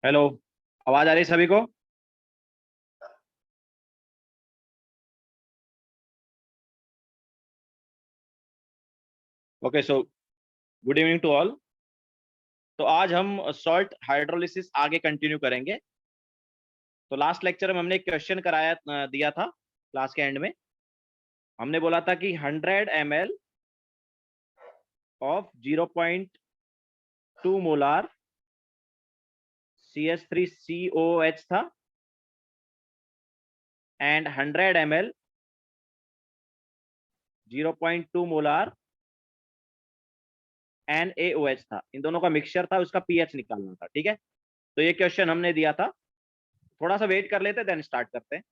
Hello. आवाज आ रही है सभी को? Okay, so good evening to all. तो आज हम सॉल्ट हाइड्रोलिसिस आगे कंटिन्यू करेंगे। तो लास्ट लेक्चर में हमने एक क्वेश्चन दिया था क्लास के एंड में। हमने बोला था कि 100 ml ऑफ 0.2 मोलार CH3COOH था एंड 100 ml 0.2 मोलार NaOH था। इन दोनों का मिक्सचर था, उसका पीएच निकालना था। ठीक है, तो ये क्वेश्चन हमने दिया था। थोड़ा सा वेट कर लेते, देन स्टार्ट करते हैं।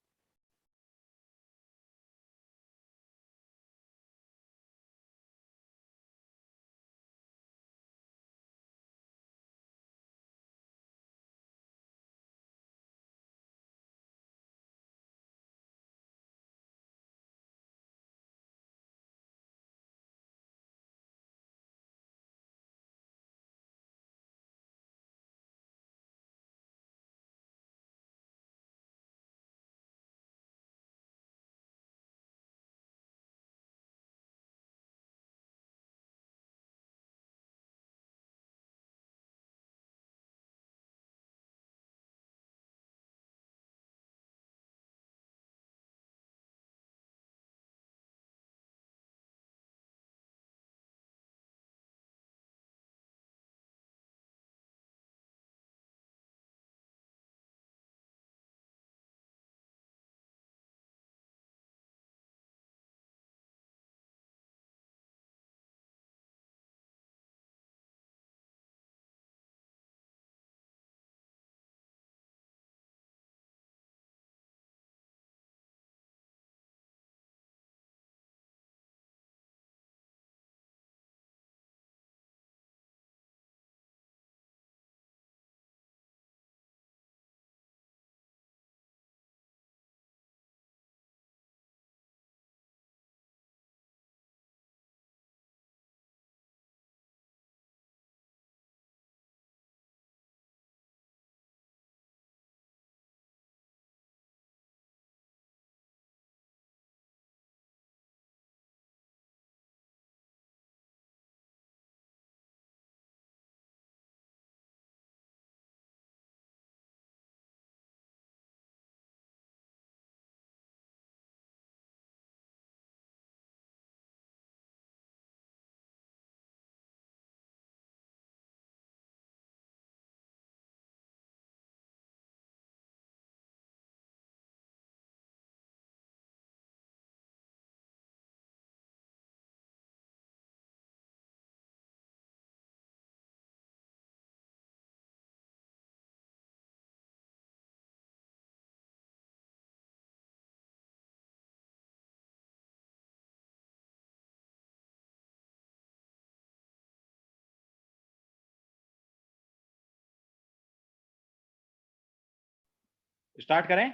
स्टार्ट करें।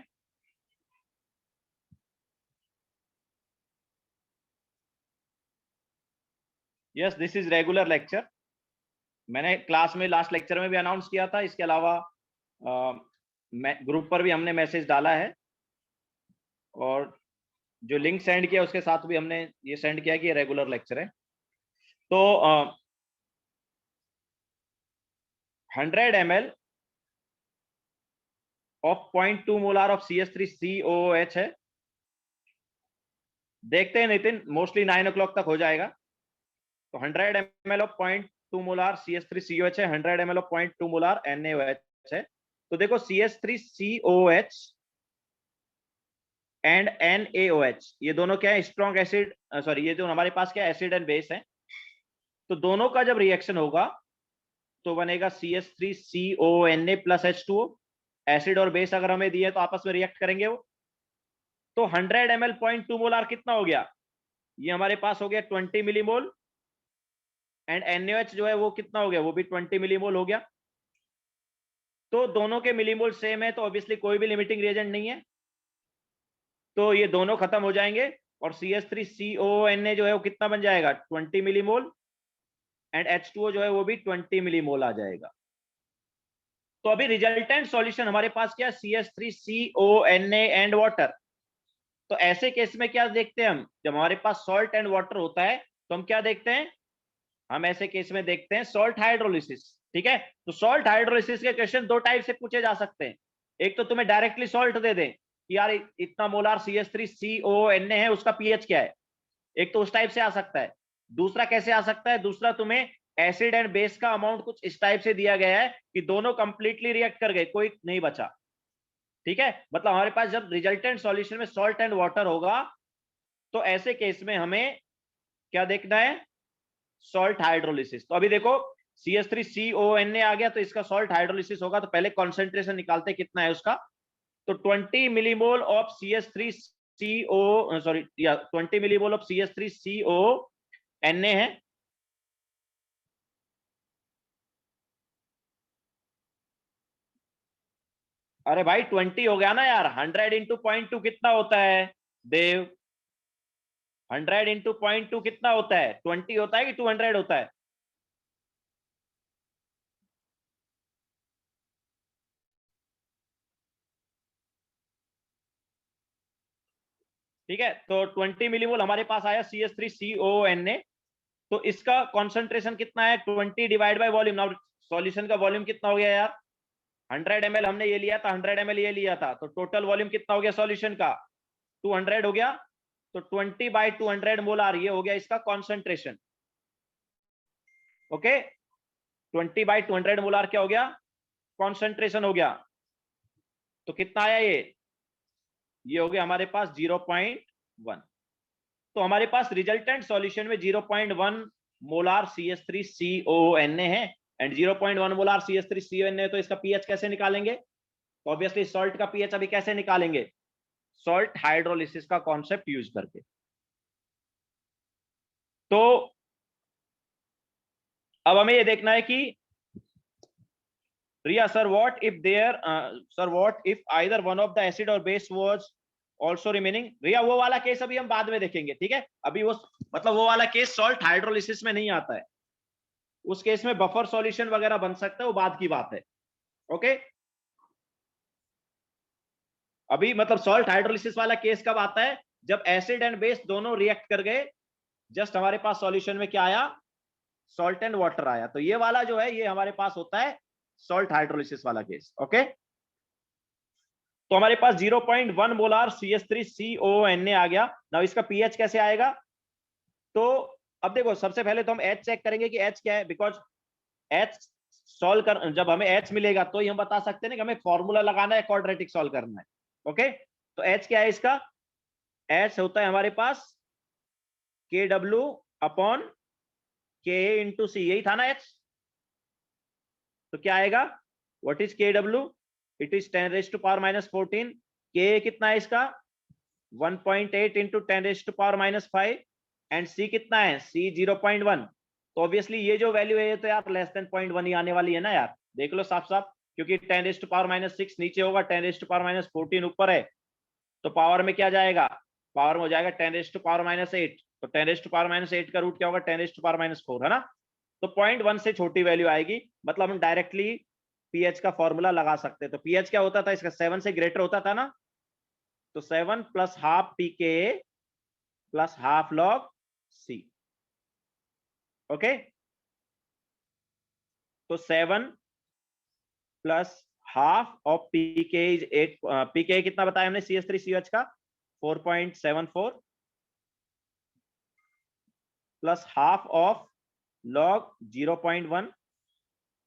Yes, this is regular lecture. मैंने क्लास में लास्ट लेक्चर में भी अनाउंस किया था। इसके अलावा ग्रुप पर भी हमने मैसेज डाला है, और जो लिंक सेंड किया उसके साथ भी हमने ये सेंड किया कि ये रेगुलर लेक्चर है। तो 100 ml of 0.2 molar of CH3COOH है। देखते हैं नितिन, मोस्टली 9 o'clock तक हो जाएगा। तो 100 ml ऑफ 0.2 मोलार CH3COH है, 100 ml ऑफ 0.2 मोलार NaOH है। तो देखो, CH3COOH एंड NaOH ये दोनों क्या है? स्ट्रॉन्ग एसिड, सॉरी, ये जो हमारे पास क्या एसिड एंड बेस है। तो दोनों का जब रिएक्शन होगा तो बनेगा CH3CONA प्लस H2O। एसिड और बेस अगर हमें दिए तो आपस में रिएक्ट करेंगे वो। तो 100 ml 0.2 मोलार कितना हो गया? ये हमारे पास हो गया 20 मिलीमोल। एंड NaOH जो है वो कितना हो गया? वो भी 20 मिलीमोल हो गया। तो दोनों के मिलीमोल सेम है, तो ऑब्वियसली कोई भी लिमिटिंग रिएजेंट नहीं है। तो ये दोनों खत्म हो जाएंगे और CH3CONA जो है वो कितना बन जाएगा? 20 मिलीमोल। एंड H2O जो है वो भी 20 मिलीमोल आ जाएगा। तो अभी रिजल्टेंट सॉल्यूशन हमारे पास क्या है, CH3CONA एंड वाटर। तो ऐसे केस में क्या देखते हैं हम, जब हमारे पास सॉल्ट एंड वाटर होता है तो हम क्या देखते हैं, हम ऐसे केस में देखते हैं सॉल्ट हाइड्रोलिसिस। ठीक है, तो सॉल्ट हाइड्रोलिसिस के क्वेश्चन दो टाइप से पूछे जा सकते हैं। एक तो तुम्हें डायरेक्टली सॉल्ट दे दें कि यार इतना मोलार CH3CONA है, उसका पीएच क्या है, एक तो उस टाइप से आ सकता है। दूसरा कैसे आ सकता है, दूसरा तुम्हें एसिड एंड बेस का अमाउंट कुछ इस टाइप से दिया गया है कि दोनों कंप्लीटली रिएक्ट कर गए, कोई नहीं बचा। ठीक है, मतलब हमारे पास जब रिजल्टेंट सॉल्यूशन में सॉल्ट एंड वाटर होगा तो ऐसे केस में हमें क्या देखना है, सॉल्ट हाइड्रोलिसिस। तो अभी देखो CH3CONA आ गया, तो इसका सॉल्ट हाइड्रोलिसिस होगा, तो पहले कॉन्सेंट्रेशन निकालते कितना है उसका। तो 20 मिलीमोल ऑफ CH3CO, सॉरी या 20 मिलीमोल ऑफ CH3CONA है। अरे भाई 20 हो गया ना यार, 100 इंटू 0.2 कितना होता है देव, 100 इंटू 0.2 कितना होता है, 20 होता है कि 200 होता है। ठीक है, तो 20 मिलीमोल हमारे पास आया CH3CONA। तो इसका कॉन्सेंट्रेशन कितना है, 20 divide by volume. Now solution का वॉल्यूम कितना हो गया यार, 100 ml हमने ये लिया था, 100 ml ये लिया था, तो टोटल वॉल्यूम कितना हो गया सॉल्यूशन का, 200 हो गया। तो 20/200 मोलार ये हो गया इसका कॉन्सेंट्रेशन। ओके, 20/200 मोलार क्या हो गया, कॉन्सेंट्रेशन हो गया। तो कितना आया ये हो गया हमारे पास 0.1। तो हमारे पास रिजल्टेंट सॉल्यूशन में 0.1 मोलार CH3CONA है एंड 0.1 मोलार CH3CONA है। तो इसका पीएच कैसे निकालेंगे, तो ऑब्वियसली सॉल्ट का पीएच अभी कैसे निकालेंगे, सॉल्ट हाइड्रोलिसिस का कॉन्सेप्ट यूज करके। तो अब हमें ये देखना है कि Riya sir what if there, sir what if either one of the acid और base was also remaining. Riya वो वाला केस अभी हम बाद में देखेंगे, ठीक है, अभी वो मतलब वो वाला केस सॉल्ट हाइड्रोलिसिस में नहीं आता है, उस केस में बफर सॉल्यूशन वगैरह बन सकता है, वो बाद की बात है। ओके, अभी मतलब सॉल्ट हाइड्रोलिसिस वाला केस कब आता है, जब एसिड एंड बेस दोनों रिएक्ट कर गए, जस्ट हमारे पास सॉल्यूशन में क्या आया, सॉल्ट एंड वाटर आया। तो ये वाला जो है ये हमारे पास होता है सॉल्ट हाइड्रोलिसिस वाला केस। ओके, तो हमारे पास 0.1 मोलार CH3CONA आ गया। नाउ इसका पीएच कैसे आएगा, तो अब देखो सबसे पहले तो हम H चेक करेंगे कि H क्या है, बिकॉज H सॉल्व कर, जब हमें H मिलेगा तो ही हम बता सकते हैं ना कि हमें फॉर्मूला लगाना है, क्वाड्रेटिक सॉल्व करना है। ओके, तो H क्या है इसका, H होता है हमारे पास KW अपॉन Ka इंटू सी, यही था ना H। तो क्या आएगा, what is KW, it is 10⁻⁻14। Ka कितना है इसका 1.8 इंटू 10⁻⁻5 एंड C कितना है, C 0.1। तो ऑब्वियसली ये जो वैल्यू है ये तो यार लेस देन 0.1 ही आने वाली है ना यार, देख लो साफ साफ, क्योंकि 10⁻⁻6 नीचे होगा, 10⁻⁻14 ऊपर है, तो पावर में क्या जाएगा, पावर में हो जाएगा 10⁻⁻8। तो 10⁻⁻8 का रूट क्या होगा, 10⁻⁴ है ना। तो 0.1 से छोटी वैल्यू आएगी, मतलब हम डायरेक्टली पीएच का फॉर्मूला लगा सकते हैं। तो पीएच क्या होता था इसका, 7 से ग्रेटर होता था ना, तो 7 plus half pKa plus half log C। Okay, तो 7 plus half of pKa is 8, pKa कितना बताया हमने CH3COH का 4.74 प्लस हाफ ऑफ लॉग 0.1,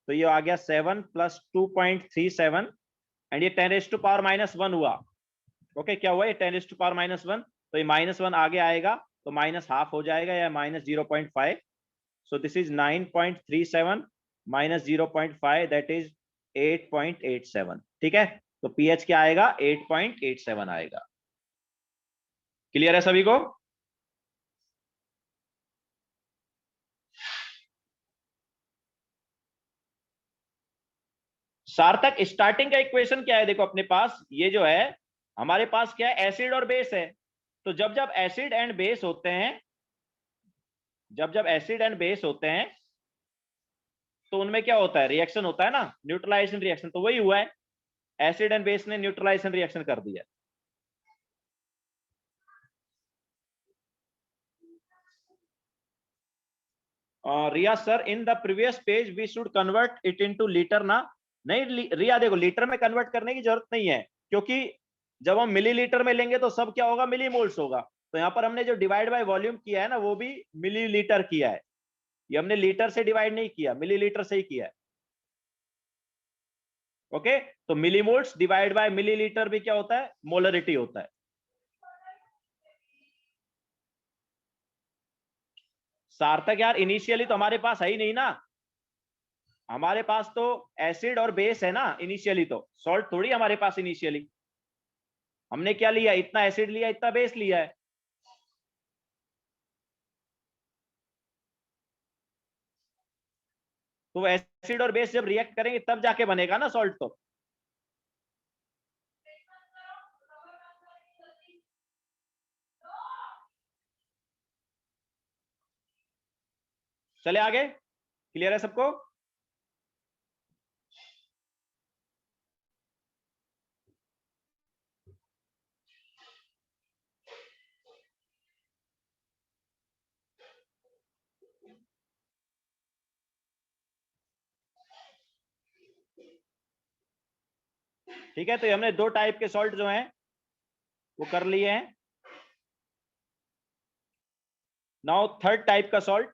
तो ये आ गया 7 प्लस 2.37 एंड ये 10⁻⁻1 हुआ। ओके, क्या हुआ ये 10⁻⁻1, तो ये -1 आगे आएगा तो माइनस हाफ हो जाएगा या -0.5। So this is 9.37 minus 0.5 that is 8.87। ठीक है, तो पीएच क्या आएगा 8.87 आएगा। क्लियर है सभी को, सार्थक स्टार्टिंग का इक्वेशन क्या है, देखो अपने पास ये जो है हमारे पास क्या है, एसिड और बेस है। तो जब जब एसिड एंड बेस होते हैं, जब जब एसिड एंड बेस होते हैं तो उनमें क्या होता है, रिएक्शन होता है ना, न्यूट्रलाइजेशन रिएक्शन, तो वही हुआ है, एसिड एंड बेस ने न्यूट्रलाइजेशन रिएक्शन कर दिया। Riya sir, in the previous page we should convert it into litre ना? नहीं रिया, देखो लीटर में कन्वर्ट करने की जरूरत नहीं है, क्योंकि जब हम मिलीलीटर में लेंगे तो सब क्या होगा, मिलीमोल्स होगा। तो यहाँ पर हमने जो डिवाइड बाय वॉल्यूम किया है ना, वो भी मिलीलीटर किया है, ये हमने लीटर से डिवाइड नहीं किया, मिलीलीटर से ही किया है। ओके, तो मिलीमोल्स डिवाइड बाय मिलीलीटर भी क्या होता है, मोलरिटी होता है। सार्थक यार, इनिशियली तो हमारे पास है ही नहीं ना, हमारे पास तो एसिड और बेस है ना इनिशियली, तो सॉल्ट थोड़ी हमारे पास इनिशियली। हमने क्या लिया, इतना एसिड लिया, इतना बेस लिया है। तो एसिड और बेस जब रिएक्ट करेंगे तब जाके बनेगा ना सॉल्ट। तो चले आगे, क्लियर है सबको? ठीक है, तो ये हमने दो टाइप के सॉल्ट जो हैं वो कर लिए हैं। नाउ थर्ड टाइप का सॉल्ट,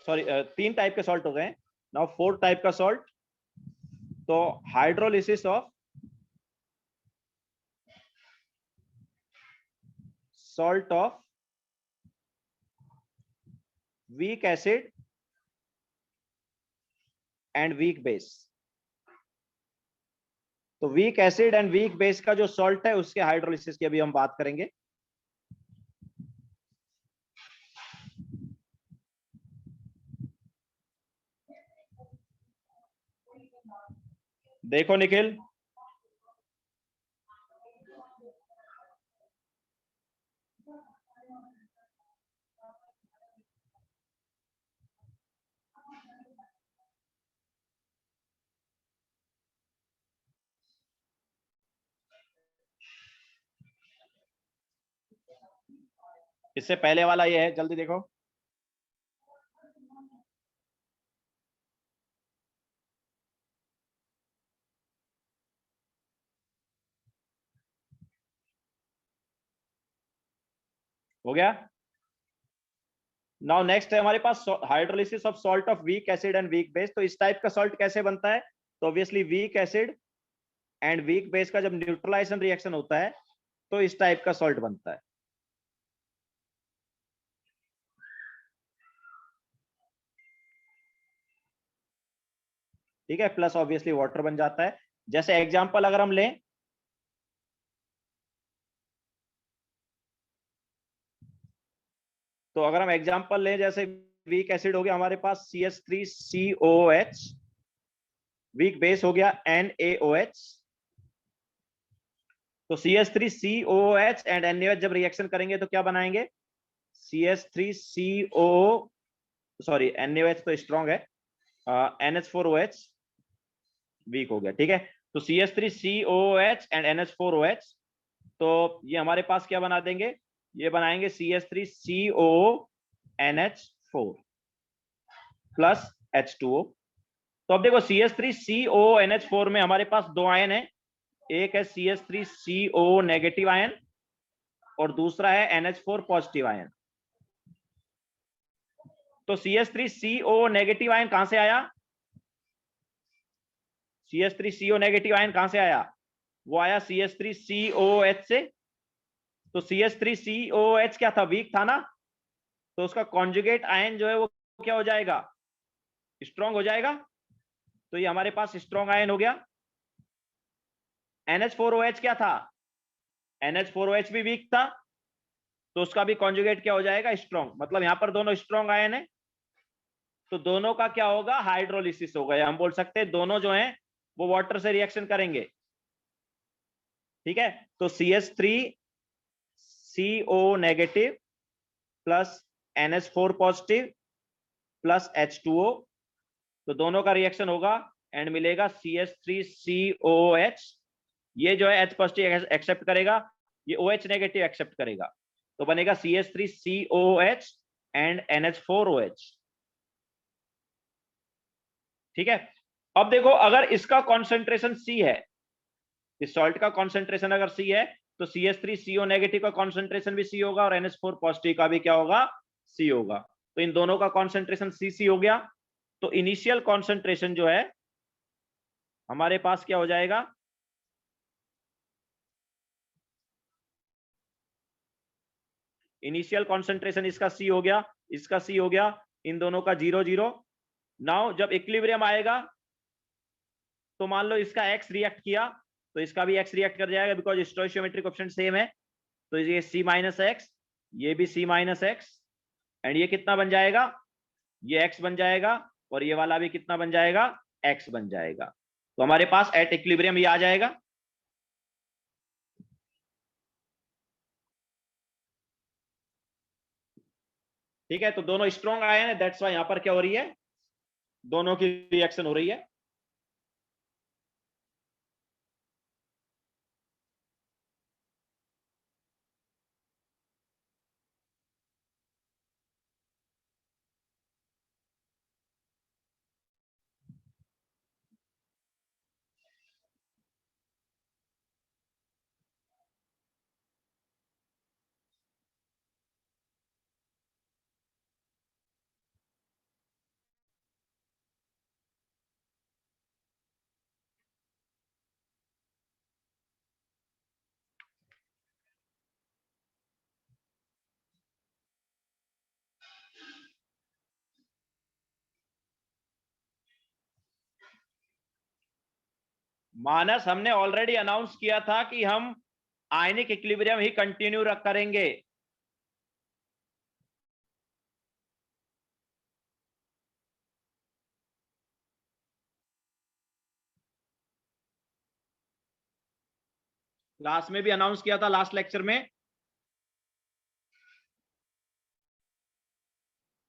सॉरी तीन टाइप के सॉल्ट हो गए। नाउ फोर्थ टाइप का सॉल्ट, तो hydrolysis of salt of weak acid and weak base. तो weak acid and weak base का जो सॉल्ट है उसके हाइड्रोलिसिस की अभी हम बात करेंगे। देखो निखिल, इससे पहले वाला ये है, जल्दी देखो। हो गया। नाउ नेक्स्ट है हमारे पास hydrolysis of salt of weak acid and weak base. तो इस टाइप का सॉल्ट कैसे बनता है, तो obviously weak acid and weak base का जब न्यूट्रलाइजेशन रिएक्शन होता है तो इस टाइप का सॉल्ट बनता है। ठीक है, प्लस ऑब्वियसली वाटर बन जाता है। जैसे एग्जांपल अगर हम लें, तो अगर हम एग्जांपल लें, जैसे वीक एसिड हो गया हमारे पास CH3COOH, वीक बेस हो गया NaOH। तो CH3COOH एंड NaOH जब रिएक्शन करेंगे तो क्या बनाएंगे, CH3CO, सॉरी NaOH तो स्ट्रॉन्ग है, NH4OH वीक हो गया। ठीक है, तो CH3COOH एंड NH4OH, तो ये हमारे पास क्या बना देंगे, ये बनाएंगे CH3COONH4 प्लस H2O। तो अब देखो CH3CONH4 में हमारे पास दो आयन है, एक है CH3CO नेगेटिव आयन और दूसरा है NH4 पॉजिटिव आयन। तो CH3CO नेगेटिव आयन कहां से आया, CH3CO नेगेटिव आयन कहां से आया, वो आया CH3COOH से। तो CH3COOH क्या था, वीक था ना, तो उसका कॉन्जुगेट आयन जो है वो क्या हो जाएगा, स्ट्रॉन्ग हो जाएगा। तो ये हमारे पास स्ट्रॉन्ग आयन हो गया। NH4OH क्या था, NH4OH भी वीक था, तो उसका भी कॉन्जुगेट क्या हो जाएगा, स्ट्रॉन्ग। मतलब यहां पर दोनों स्ट्रॉन्ग आयन है, तो दोनों का क्या होगा, हाइड्रोलिसिस होगा, या हम बोल सकते हैं दोनों जो हैं वो वाटर से रिएक्शन करेंगे। ठीक है, तो CH3CO negative plus NH4 positive plus H2O, तो दोनों का रिएक्शन होगा एंड मिलेगा CH3COOH। ये जो है H पॉजिटिव एक्सेप्ट करेगा, ये OH नेगेटिव एक्सेप्ट करेगा, तो बनेगा CH3COOH एंड NH4OH। ठीक है, अब देखो अगर इसका कॉन्सेंट्रेशन C है, इस सॉल्ट का कॉन्सेंट्रेशन अगर C है, तो CH3CO नेगेटिव का कॉन्सेंट्रेशन भी C होगा और NH4 पॉजिटिव का भी क्या होगा, C होगा। तो इन दोनों का कॉन्सेंट्रेशन C हो गया। तो इनिशियल कॉन्सेंट्रेशन जो है हमारे पास क्या हो जाएगा, इनिशियल कॉन्सेंट्रेशन इसका C हो गया, इसका C हो गया, इन दोनों का 0 0। नाउ जब इक्विलिब्रियम आएगा तो मान लो इसका X रिएक्ट किया तो इसका भी X रिएक्ट कर जाएगा, बिकॉज स्टोइचियोमेट्रिक कोएफिशिएंट सेम है। तो ये C माइनस एक्स, ये भी C माइनस एक्स, एंड ये कितना बन जाएगा, ये X बन जाएगा, और ये वाला भी कितना बन जाएगा, X बन जाएगा। तो हमारे पास एट इक्विलिब्रियम ये आ जाएगा। ठीक है, तो दोनों स्ट्रॉन्ग आए हैं, दैट्स वाई यहां पर क्या हो रही है, दोनों की रिएक्शन हो रही है। मानस, हमने ऑलरेडी अनाउंस किया था कि हम आयनिक इक्विलिब्रियम ही कंटिन्यू करेंगे। क्लास में भी अनाउंस किया था, लास्ट लेक्चर में,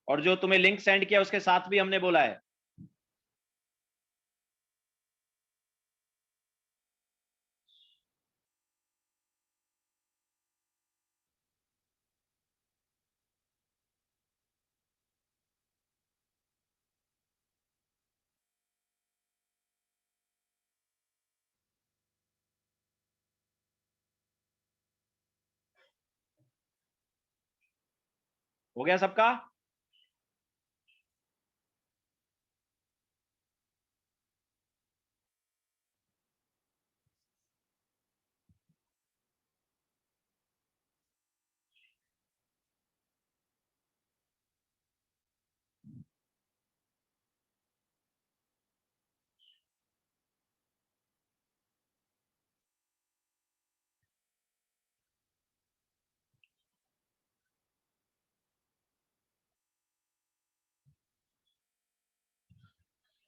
और जो तुम्हें लिंक सेंड किया उसके साथ भी हमने बोला है। हो गया सबका?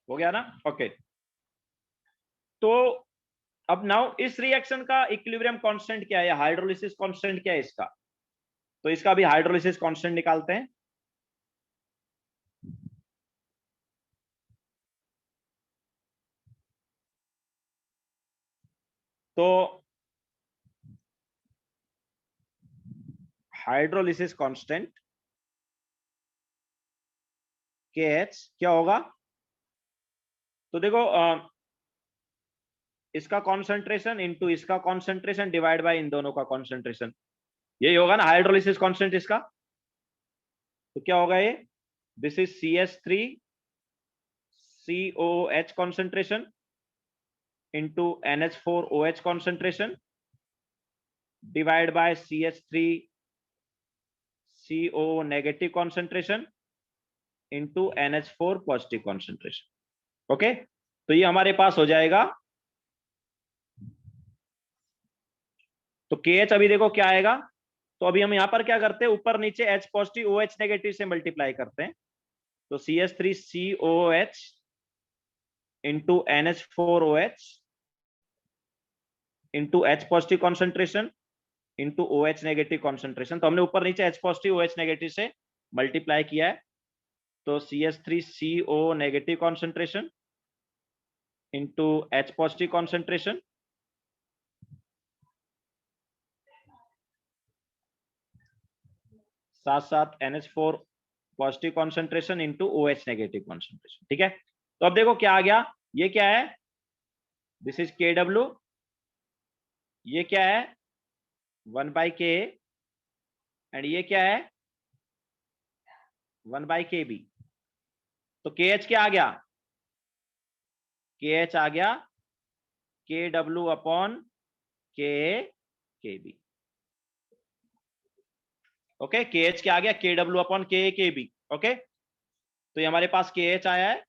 हो गया ना? ओके। तो अब नाउ इस रिएक्शन का इक्विलिब्रियम कांस्टेंट क्या है, हाइड्रोलिसिस कांस्टेंट क्या है इसका, तो इसका भी हाइड्रोलिसिस कांस्टेंट निकालते हैं। तो हाइड्रोलिसिस कांस्टेंट KH क्या होगा, तो देखो इसका कॉन्सेंट्रेशन इनटू इसका कॉन्सेंट्रेशन डिवाइड बाय इन दोनों का कॉन्सेंट्रेशन, यही होगा ना हाइड्रोलिसिस कांस्टेंट इसका। तो क्या होगा ये, this is CH3COOH concentration into NH4OH concentration divided by CH3CO negative concentration into NH4 positive concentration। Okay, तो ये हमारे पास हो जाएगा। तो KH अभी देखो क्या आएगा, तो अभी हम यहां पर क्या करते हैं, ऊपर नीचे H पॉजिटिव OH नेगेटिव से मल्टीप्लाई करते हैं। तो CH3COOH into NH4OH into H positive concentration into OH negative concentration. तो हमने ऊपर नीचे H पॉजिटिव OH नेगेटिव से मल्टीप्लाई किया है, तो CH3CO negative concentration into H positive concentration साथ साथ NH4 positive concentration into OH negative concentration. ठीक है, तो अब देखो क्या आ गया, ये क्या है, दिस इज KW, ये क्या है 1/K, एंड ये क्या है 1/KB। तो KH क्या आ गया, KH आ गया KW upon KB। Okay, KH क्या आ गया KW अपॉन KB। ओके, तो ये हमारे पास KH आया है,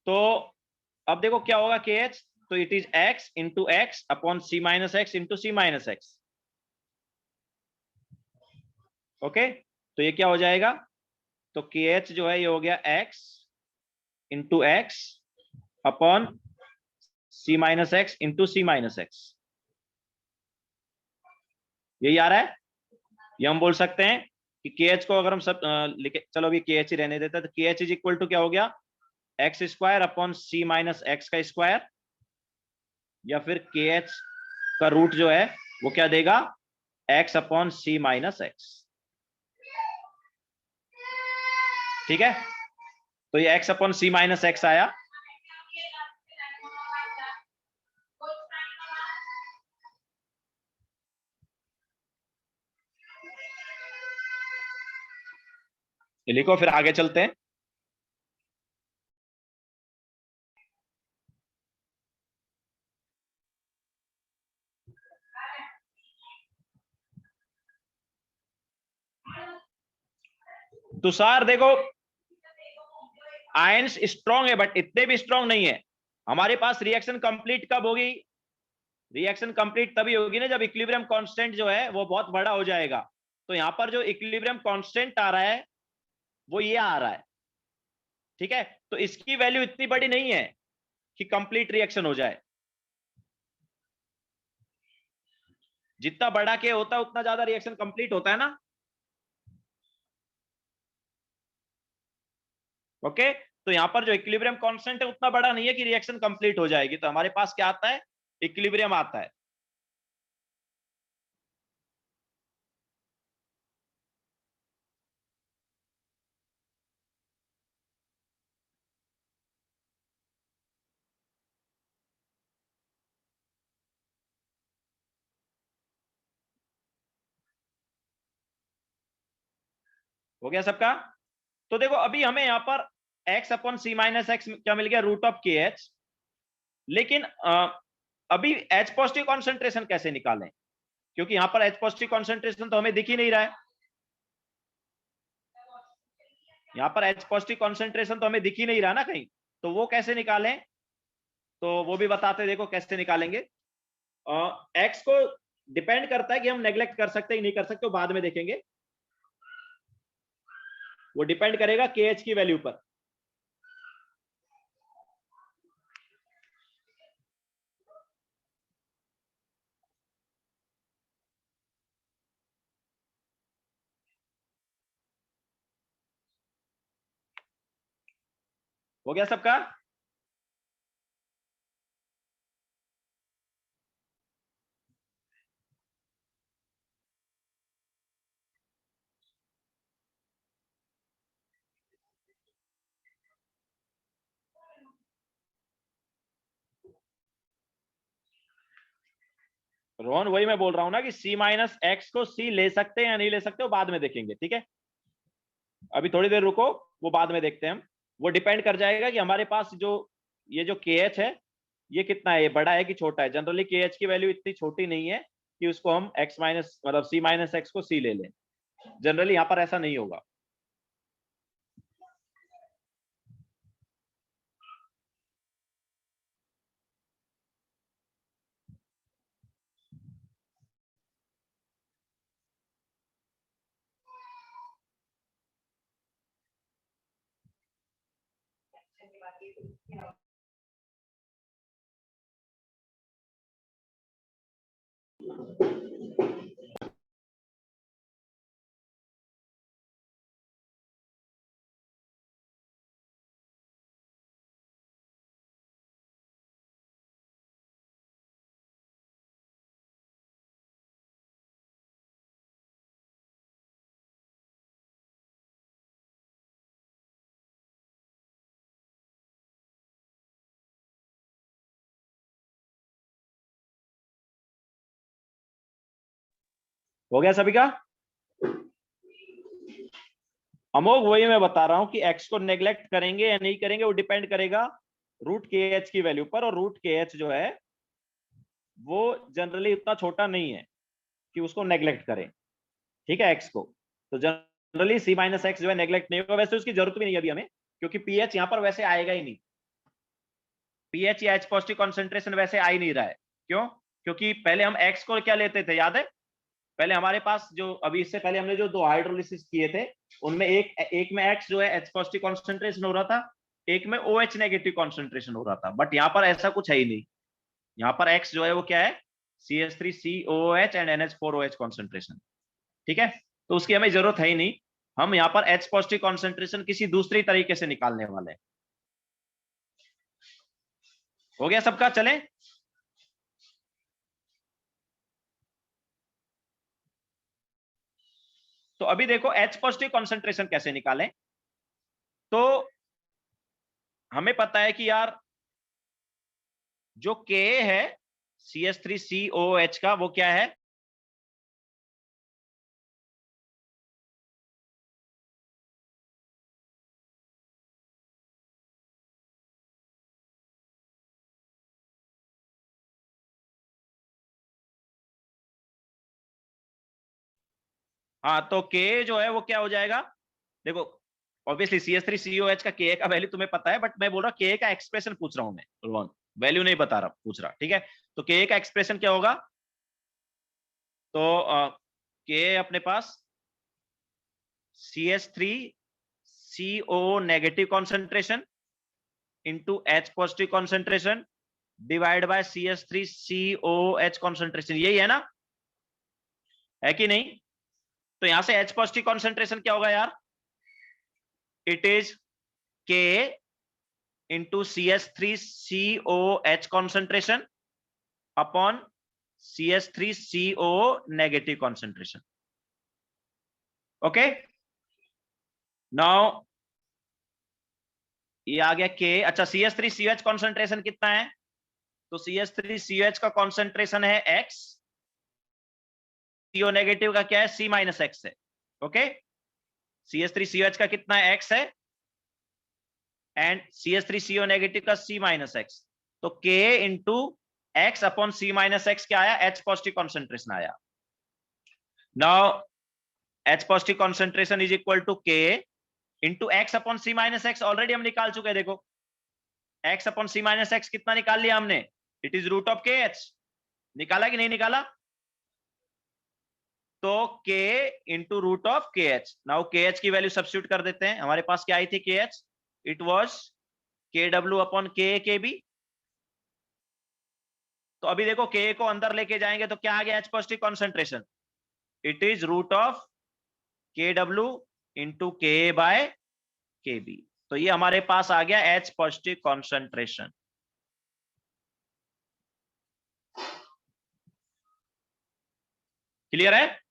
तो अब देखो क्या होगा KH, तो it is X into x upon C minus x into C minus x. Okay, तो ये क्या हो जाएगा, तो KH जो है ये हो गया X into x upon C minus x into C minus x. यही आ रहा है, ये हम बोल सकते हैं कि KH को अगर हम सब लिखे, चलो अभी KH ही रहने देते हैं, तो KH इज इक्वल टू क्या हो गया x square upon C minus x का स्क्वायर, या फिर KH का रूट जो है वो क्या देगा X upon C minus x. ठीक है, तो ये X upon C minus x आया, ये लिखो फिर आगे चलते हैं। तुषार देखो आयंस स्ट्रांग है बट इतने भी स्ट्रांग नहीं है, हमारे पास रिएक्शन कंप्लीट कब होगी, रिएक्शन कंप्लीट तभी होगी ना जब इक्विलिब्रियम कांस्टेंट जो है वो बहुत बड़ा हो जाएगा। तो यहां पर जो इक्विलिब्रियम कांस्टेंट आ रहा है वो ये आ रहा है। ठीक है, तो इसकी वैल्यू इतनी बड़ी नहीं है कि कंप्लीट रिएक्शन हो जाए, जितना बड़ा के होता है उतना ज्यादा रिएक्शन कंप्लीट होता है ना। ओके, तो यहां पर जो इक्विलिब्रियम कांस्टेंट है उतना बड़ा नहीं है कि रिएक्शन कंप्लीट हो जाएगी, तो हमारे पास क्या आता है इक्विलिब्रियम आता है। हो गया सबका, तो देखो अभी हमें यहाँ पर x upon C minus x क्या मिल गया रूट ऑफ KH, लेकिन अभी H पॉजिटिव कॉन्सेंट्रेशन कैसे निकालें, क्योंकि यहां पर H पॉजिटिव कॉन्सेंट्रेशन तो हमें दिख ही नहीं रहा है, यहाँ पर H पॉजिटिव कॉन्सेंट्रेशन तो हमें दिख ही नहीं रहा ना कहीं, तो वो कैसे निकालें, तो वो भी बताते देखो कैसे निकालेंगे। एक्स को डिपेंड करता है कि हम नेग्लेक्ट कर सकते हैं नहीं कर सकते, वो बाद में देखेंगे, वो डिपेंड करेगा KH की वैल्यू पर। हो गया सबका, रोहन वही मैं बोल रहा हूं ना कि C माइनस एक्स को C ले सकते हैं या नहीं ले सकते, वो बाद में देखेंगे। ठीक है, अभी थोड़ी देर रुको, वो बाद में देखते हैं हम, वो डिपेंड कर जाएगा कि हमारे पास जो ये जो KH है ये कितना है, ये बड़ा है कि छोटा है। जनरली KH की वैल्यू इतनी छोटी नहीं है कि उसको हम x माइनस मतलब C माइनस एक्स को C ले लें, जनरली यहाँ पर ऐसा नहीं होगा। हो गया सभी का? अमोघ, वही मैं बता रहा हूं कि x को नेग्लेक्ट करेंगे या नहीं करेंगे वो डिपेंड करेगा रूट के एच की वैल्यू पर, और रूट के एच जो है वो जनरली उतना छोटा नहीं है कि उसको नेग्लेक्ट करें। ठीक है, x को तो जनरली c माइनस एक्स जो है नेग्लेक्ट नहीं होगा। वैसे उसकी जरूरत भी नहीं है अभी हमें, क्योंकि pH यहां पर वैसे आएगा ही नहीं। pH या H पॉजिटिव कॉन्सेंट्रेशन वैसे आ ही नहीं रहा है। क्यों? क्योंकि पहले हम x को क्या लेते थे, याद है? पहले हमारे पास जो अभी इससे पहले हमने जो 2 हाइड्रोलिसिस किए थे उनमें एक में x जो है H पॉजिटिव कॉन्सेंट्रेशन हो रहा था, एक में OH नेगेटिव कॉन्सेंट्रेशन हो रहा था। बट यहाँ पर ऐसा कुछ है ही नहीं। यहाँ पर x जो है वो क्या है, CH3COOH एंड NH4OH कॉन्सेंट्रेशन। ठीक है, तो उसकी हमें जरूरत है ही नहीं। हम यहाँ पर H पॉजिटिव कॉन्सेंट्रेशन किसी दूसरी तरीके से निकालने वाले हैं। हो गया सबका? चलें। तो अभी देखो H पॉजिटिव कॉन्सेंट्रेशन कैसे निकालें। तो हमें पता है कि यार जो Ka है CH3COOH का वो क्या है, हाँ तो Ka जो है वो क्या हो जाएगा, देखो ऑब्वियसली CH3COH का Ka का वैल्यू तुम्हें पता है, बट मैं बोल रहा हूँ Ka का एक्सप्रेशन पूछ रहा हूं मैं, वैल्यू नहीं बता रहा, पूछ रहा। ठीक है, तो Ka का एक्सप्रेशन क्या होगा, तो Ka अपने पास CH3CO negative concentration into H positive concentration divide by CH3COH concentration, यही है ना, है कि नहीं? तो यहां से H पॉजिटिव कॉन्सेंट्रेशन क्या होगा यार, it is K into CH3COH concentration upon CH3CO negative concentration. Okay, now ये आ गया K। अच्छा, CH3COH कॉन्सेंट्रेशन कितना है, तो CH3COH का कॉन्सेंट्रेशन है X, CO नेगेटिव का क्या है, C माइनस एक्स है। ओके, CH3COH का कितना है, X है, एंड CH3CO नेगेटिव का C माइनस एक्स। तो K into x upon C minus x क्या आया, H पॉजिटिव कॉन्सेंट्रेशन आया। Now H positive concentration is equal to K into x upon C minus x, already हम निकाल चुके हैं। देखो x upon C minus x कितना निकाल लिया हमने, it is root of KH। निकाला कि नहीं निकाला? तो K into root of KH। Now KH की वैल्यू सब्स्टिट्यूट कर देते हैं। हमारे पास क्या आई थी KH, it was KW upon KB। तो अभी देखो K को अंदर लेके जाएंगे तो क्या आ गया, H positive concentration, it is root of KW into K by KB। तो ये हमारे पास आ गया H पॉजिटिव कॉन्सेंट्रेशन। क्लियर है?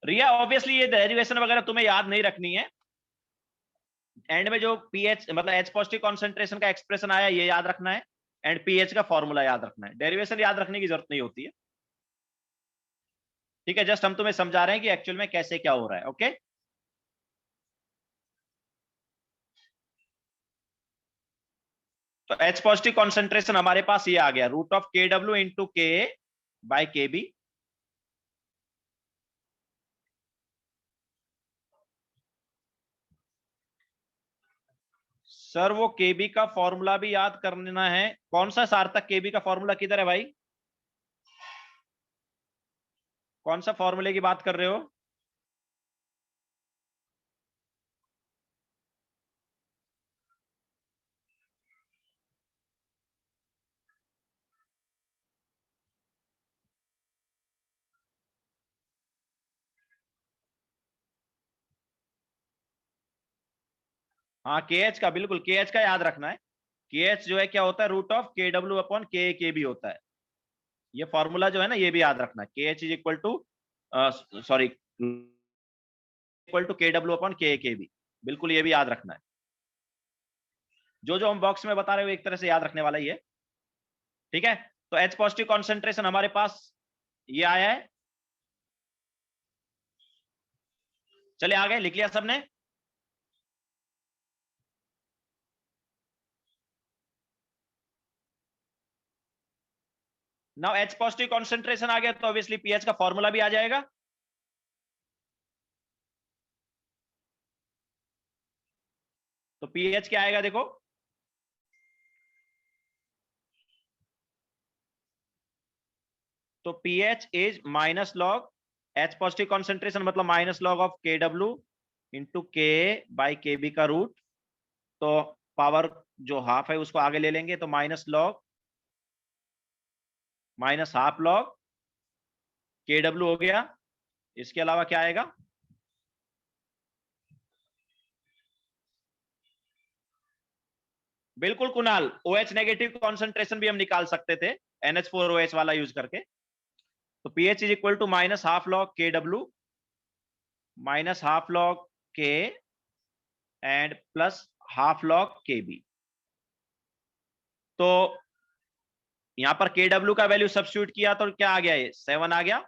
रिया ऑब्वियसली ये डेरिवेशन वगैरह तुम्हें याद नहीं रखनी है। एंड में जो पीएच मतलब एच पॉजिटिव कॉन्सेंट्रेशन का एक्सप्रेशन आया ये याद रखना है, एंड पीएच का फॉर्मूला याद रखना है। डेरिवेशन याद रखने की जरूरत नहीं होती है। ठीक है, जस्ट हम तुम्हें समझा रहे हैं कि एक्चुअल में कैसे क्या हो रहा है। ओके, तो एच पॉजिटिव कॉन्सेंट्रेशन हमारे पास ये आ गया, रूट ऑफ KW इंटू के बाय KB। सर वो KB का फॉर्मूला भी याद करना है। कौन सा सार्थक KB का फॉर्मूला किधर है भाई? कौन सा फॉर्मूले की बात कर रहे हो? हाँ, के एच का, बिल्कुल के एच का याद रखना है। के एच जो है क्या होता है, root of K W upon K B होता है। ये फॉर्मूला जो है ना, ये भी याद रखना है। K H is equal to, sorry, equal to K W upon K B, बिल्कुल ये भी याद रखना है। जो जो हम बॉक्स में बता रहे हो एक तरह से याद रखने वाला ही है, ठीक है। तो एच पॉजिटिव कॉन्सेंट्रेशन हमारे पास ये आया है। चले आगे, लिख लिया सबने? नाउ एच पॉजिटिव कॉन्सेंट्रेशन आ गया तो ऑब्वियसली पीएच का फॉर्मूला भी आ जाएगा। तो पीएच क्या आएगा देखो, तो pH is minus log, H positive concentration मतलब minus log of K W into के बाई के बी का रूट। तो पावर जो हाफ है उसको आगे ले लेंगे, तो minus log minus half log K W हो गया। इसके अलावा क्या आएगा? बिल्कुल कुणाल, OH नेगेटिव कॉन्सेंट्रेशन भी हम निकाल सकते थे NH4OH वाला यूज करके। तो pH is equal to minus half log K W minus half log K and plus half log K B. तो यहां पर के डब्ल्यू का वैल्यू सब्स्टिट्यूट किया तो क्या आ गया, ये 7 आ गया।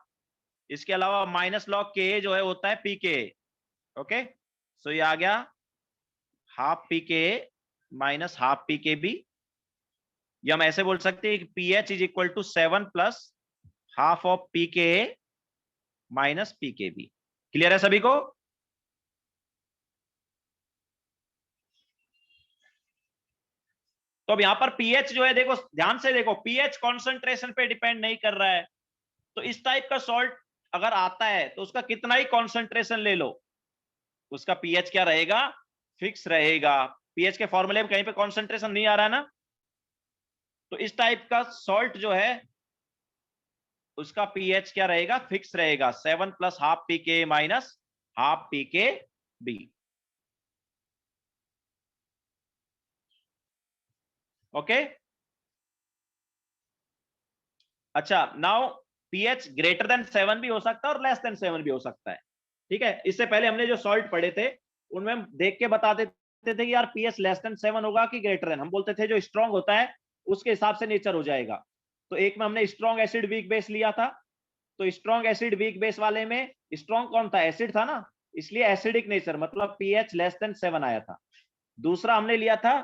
इसके अलावा माइनस लॉग के जो है होता है पी के, ओके। सो ये आ गया half p K minus half p K B. ये हम ऐसे बोल सकते हैं कि pH is equal to 7 plus half of p K minus p K B. Clear है सभी को? तो अब यहां पर पीएच जो है, देखो ध्यान से देखो, पीएच कॉन्सेंट्रेशन पे डिपेंड नहीं कर रहा है। तो इस टाइप का सॉल्ट अगर आता है तो उसका कितना ही कॉन्सेंट्रेशन ले लो, उसका पीएच क्या रहेगा, फिक्स रहेगा। पीएच के फॉर्मूले में कहीं पे कॉन्सेंट्रेशन नहीं आ रहा है ना। तो इस टाइप का सॉल्ट जो है उसका पीएच क्या रहेगा, फिक्स रहेगा, 7 plus half p K minus half p K B. Okay. अच्छा, नाउ पीएच ग्रेटर देन 7 भी हो सकता है और लेस देन 7 भी हो सकता है, ठीक है। इससे पहले हमने जो सॉल्ट पढ़े थे उनमें हम देख के बता देते थे कि यार पीएच लेस देन 7 होगा कि ग्रेटर देन। हम बोलते थे जो स्ट्रॉन्ग होता है उसके हिसाब से नेचर हो जाएगा। तो एक में हमने स्ट्रॉन्ग एसिड वीक बेस लिया था, तो स्ट्रॉन्ग एसिड वीक बेस वाले में स्ट्रॉन्ग कौन था, एसिड था ना, इसलिए एसिडिक नेचर मतलब पीएच लेस देन 7 आया था। दूसरा हमने लिया था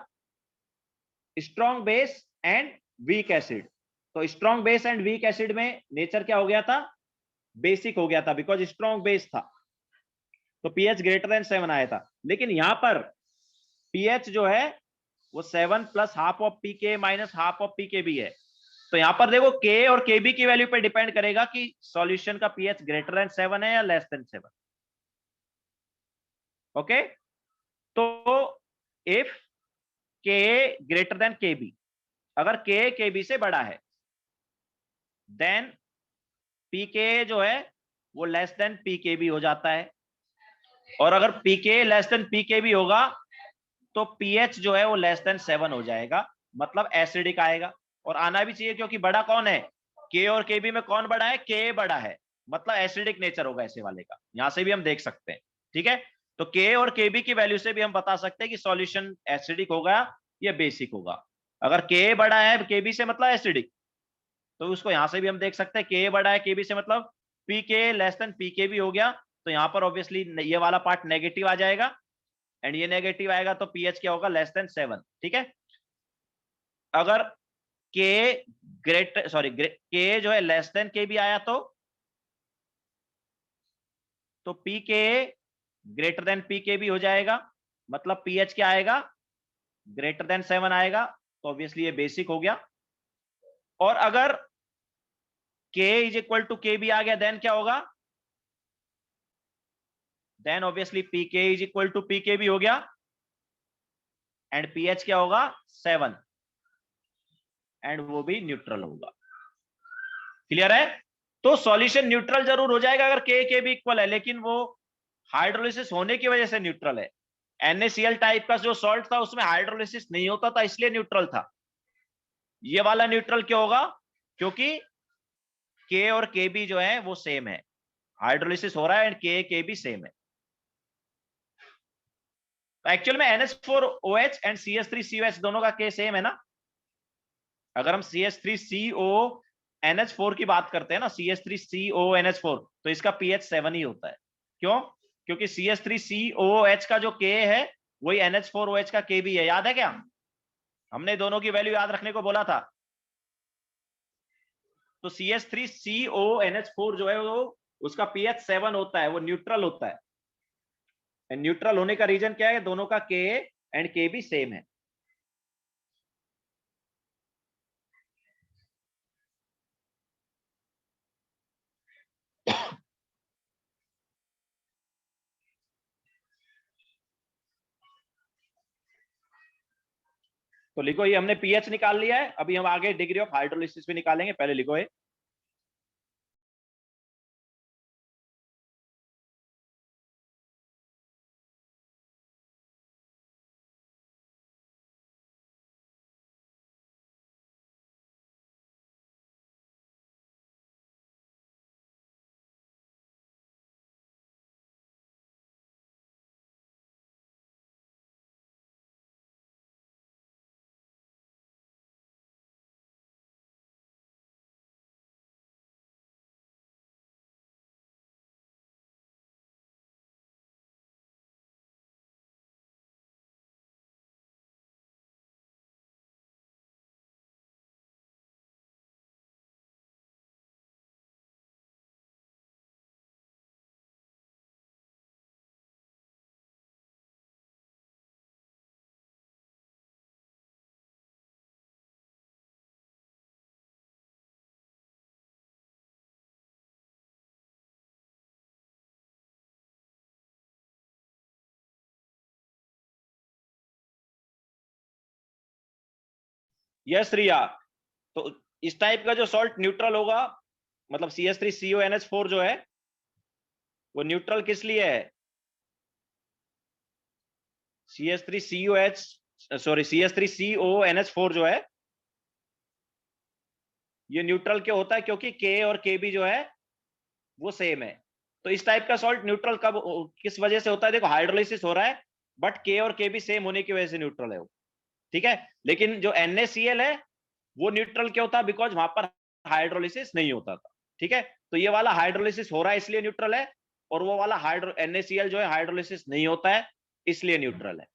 strong base and weak acid, तो strong base and weak acid में नेचर क्या हो गया था, बेसिक हो गया था, बिकॉज स्ट्रॉन्ग बेस था। तो पीएच ग्रेटर देन 7 आया था। लेकिन यहां पर पीएच जो है वो 7 plus half of p K minus half of p के भी है। तो यहां पर देखो के और के बी की वैल्यू पे डिपेंड करेगा कि सॉल्यूशन का पीएच ग्रेटर देन 7 है या लेस देन 7। ओके। तो इफ के ग्रेटर देन के बी, अगर के बी से बड़ा है, देन पीके जो है वो लेस देन पीके बी हो जाता है। और अगर पीके लेस देन पीके बी होगा तो पीएच जो है वो लेस देन 7 हो जाएगा, मतलब एसिडिक आएगा। और आना भी चाहिए क्योंकि बड़ा कौन है, के और के बी में कौन बड़ा है, के बड़ा है, मतलब एसिडिक नेचर होगा ऐसे वाले का। यहां से भी हम देख सकते हैं, ठीक है। तो के और के बी की वैल्यू से भी हम बता सकते हैं कि सॉल्यूशन एसिडिक होगा या बेसिक होगा। अगर के बड़ा है के बी से मतलब एसिडिक, तो उसको यहां से भी हम देख सकते हैं के बड़ा है के बी से मतलब पी के less than P K B हो गया। तो यहां पर ऑब्वियसली ये वाला पार्ट नेगेटिव आ जाएगा एंड ये नेगेटिव आएगा, तो पीएच क्या होगा, लेस देन 7, ठीक है। अगर के के जो है लेस देन के भी आया तो पी के ग्रेटर देन पी के भी हो जाएगा, मतलब पीएच क्या आएगा, ग्रेटर देन 7 आएगा। तो ऑब्वियसली ये बेसिक हो गया। और अगर K इज इक्वल टू के भी आ गया, देन क्या होगा, then obviously pK is equal to pK भी हो गया, एंड पीएच क्या होगा 7, एंड वो भी न्यूट्रल होगा। क्लियर है? तो सॉल्यूशन न्यूट्रल जरूर हो जाएगा अगर के भी इक्वल है, लेकिन वो हाइड्रोलिसिस होने की वजह से न्यूट्रल है। NaCl टाइप का जो सॉल्ट था उसमें हाइड्रोलिसिस नहीं होता था, इसलिए न्यूट्रल था। ये वाला न्यूट्रल क्यों होगा, क्योंकि के और के भी जो है वो सेम है, हाइड्रोलिसिस हो रहा है एंड के भी सेम है। तो एक्चुअल में NH4OH एंड CH3COH दोनों का के सेम है ना। अगर हम CH3CONH4 की बात करते हैं ना, CH3CONH4, तो इसका pH 7 ही होता है। क्यों? क्योंकि CH3COOH का जो K है वही NH4OH का K भी है, याद है क्या? हमने दोनों की वैल्यू याद रखने को बोला था। तो CH3CONH4 जो है वो उसका pH 7 होता है, वो न्यूट्रल होता है। न्यूट्रल होने का रीजन क्या है, दोनों का K एंड K भी सेम है। तो लिखो, ये हमने pH निकाल लिया है, अभी हम आगे डिग्री ऑफ हाइड्रोलिसिस भी निकालेंगे, पहले लिखो ये। यस रिया, तो इस टाइप का जो सॉल्ट न्यूट्रल होगा, मतलब CH3CONH4 जो है वो न्यूट्रल किस लिए है, CH3CONH4 जो है ये न्यूट्रल क्यों होता है, क्योंकि के और के भी जो है वो सेम है। तो इस टाइप का सॉल्ट न्यूट्रल कब, किस वजह से होता है, देखो हाइड्रोलिसिस हो रहा है बट के और के भी सेम होने की वजह से न्यूट्रल है वो, ठीक है। लेकिन जो NaCl है वो न्यूट्रल क्यों होता है, बिकॉज वहां पर हाइड्रोलिसिस नहीं होता था, ठीक है। तो ये वाला हाइड्रोलिसिस हो रहा है इसलिए न्यूट्रल है, और वो वाला NaCl जो है हाइड्रोलिसिस नहीं होता है इसलिए न्यूट्रल है।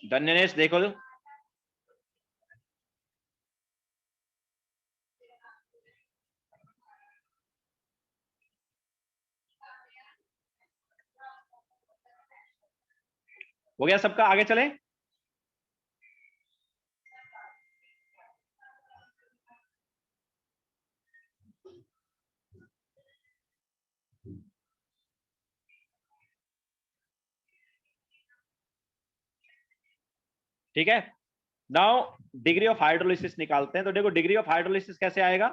धन्यनेश देखो, हो गया सबका, आगे चले। ठीक है, नाउ डिग्री ऑफ हाइड्रोलिसिस निकालते हैं। तो देखो डिग्री ऑफ हाइड्रोलिसिस कैसे आएगा,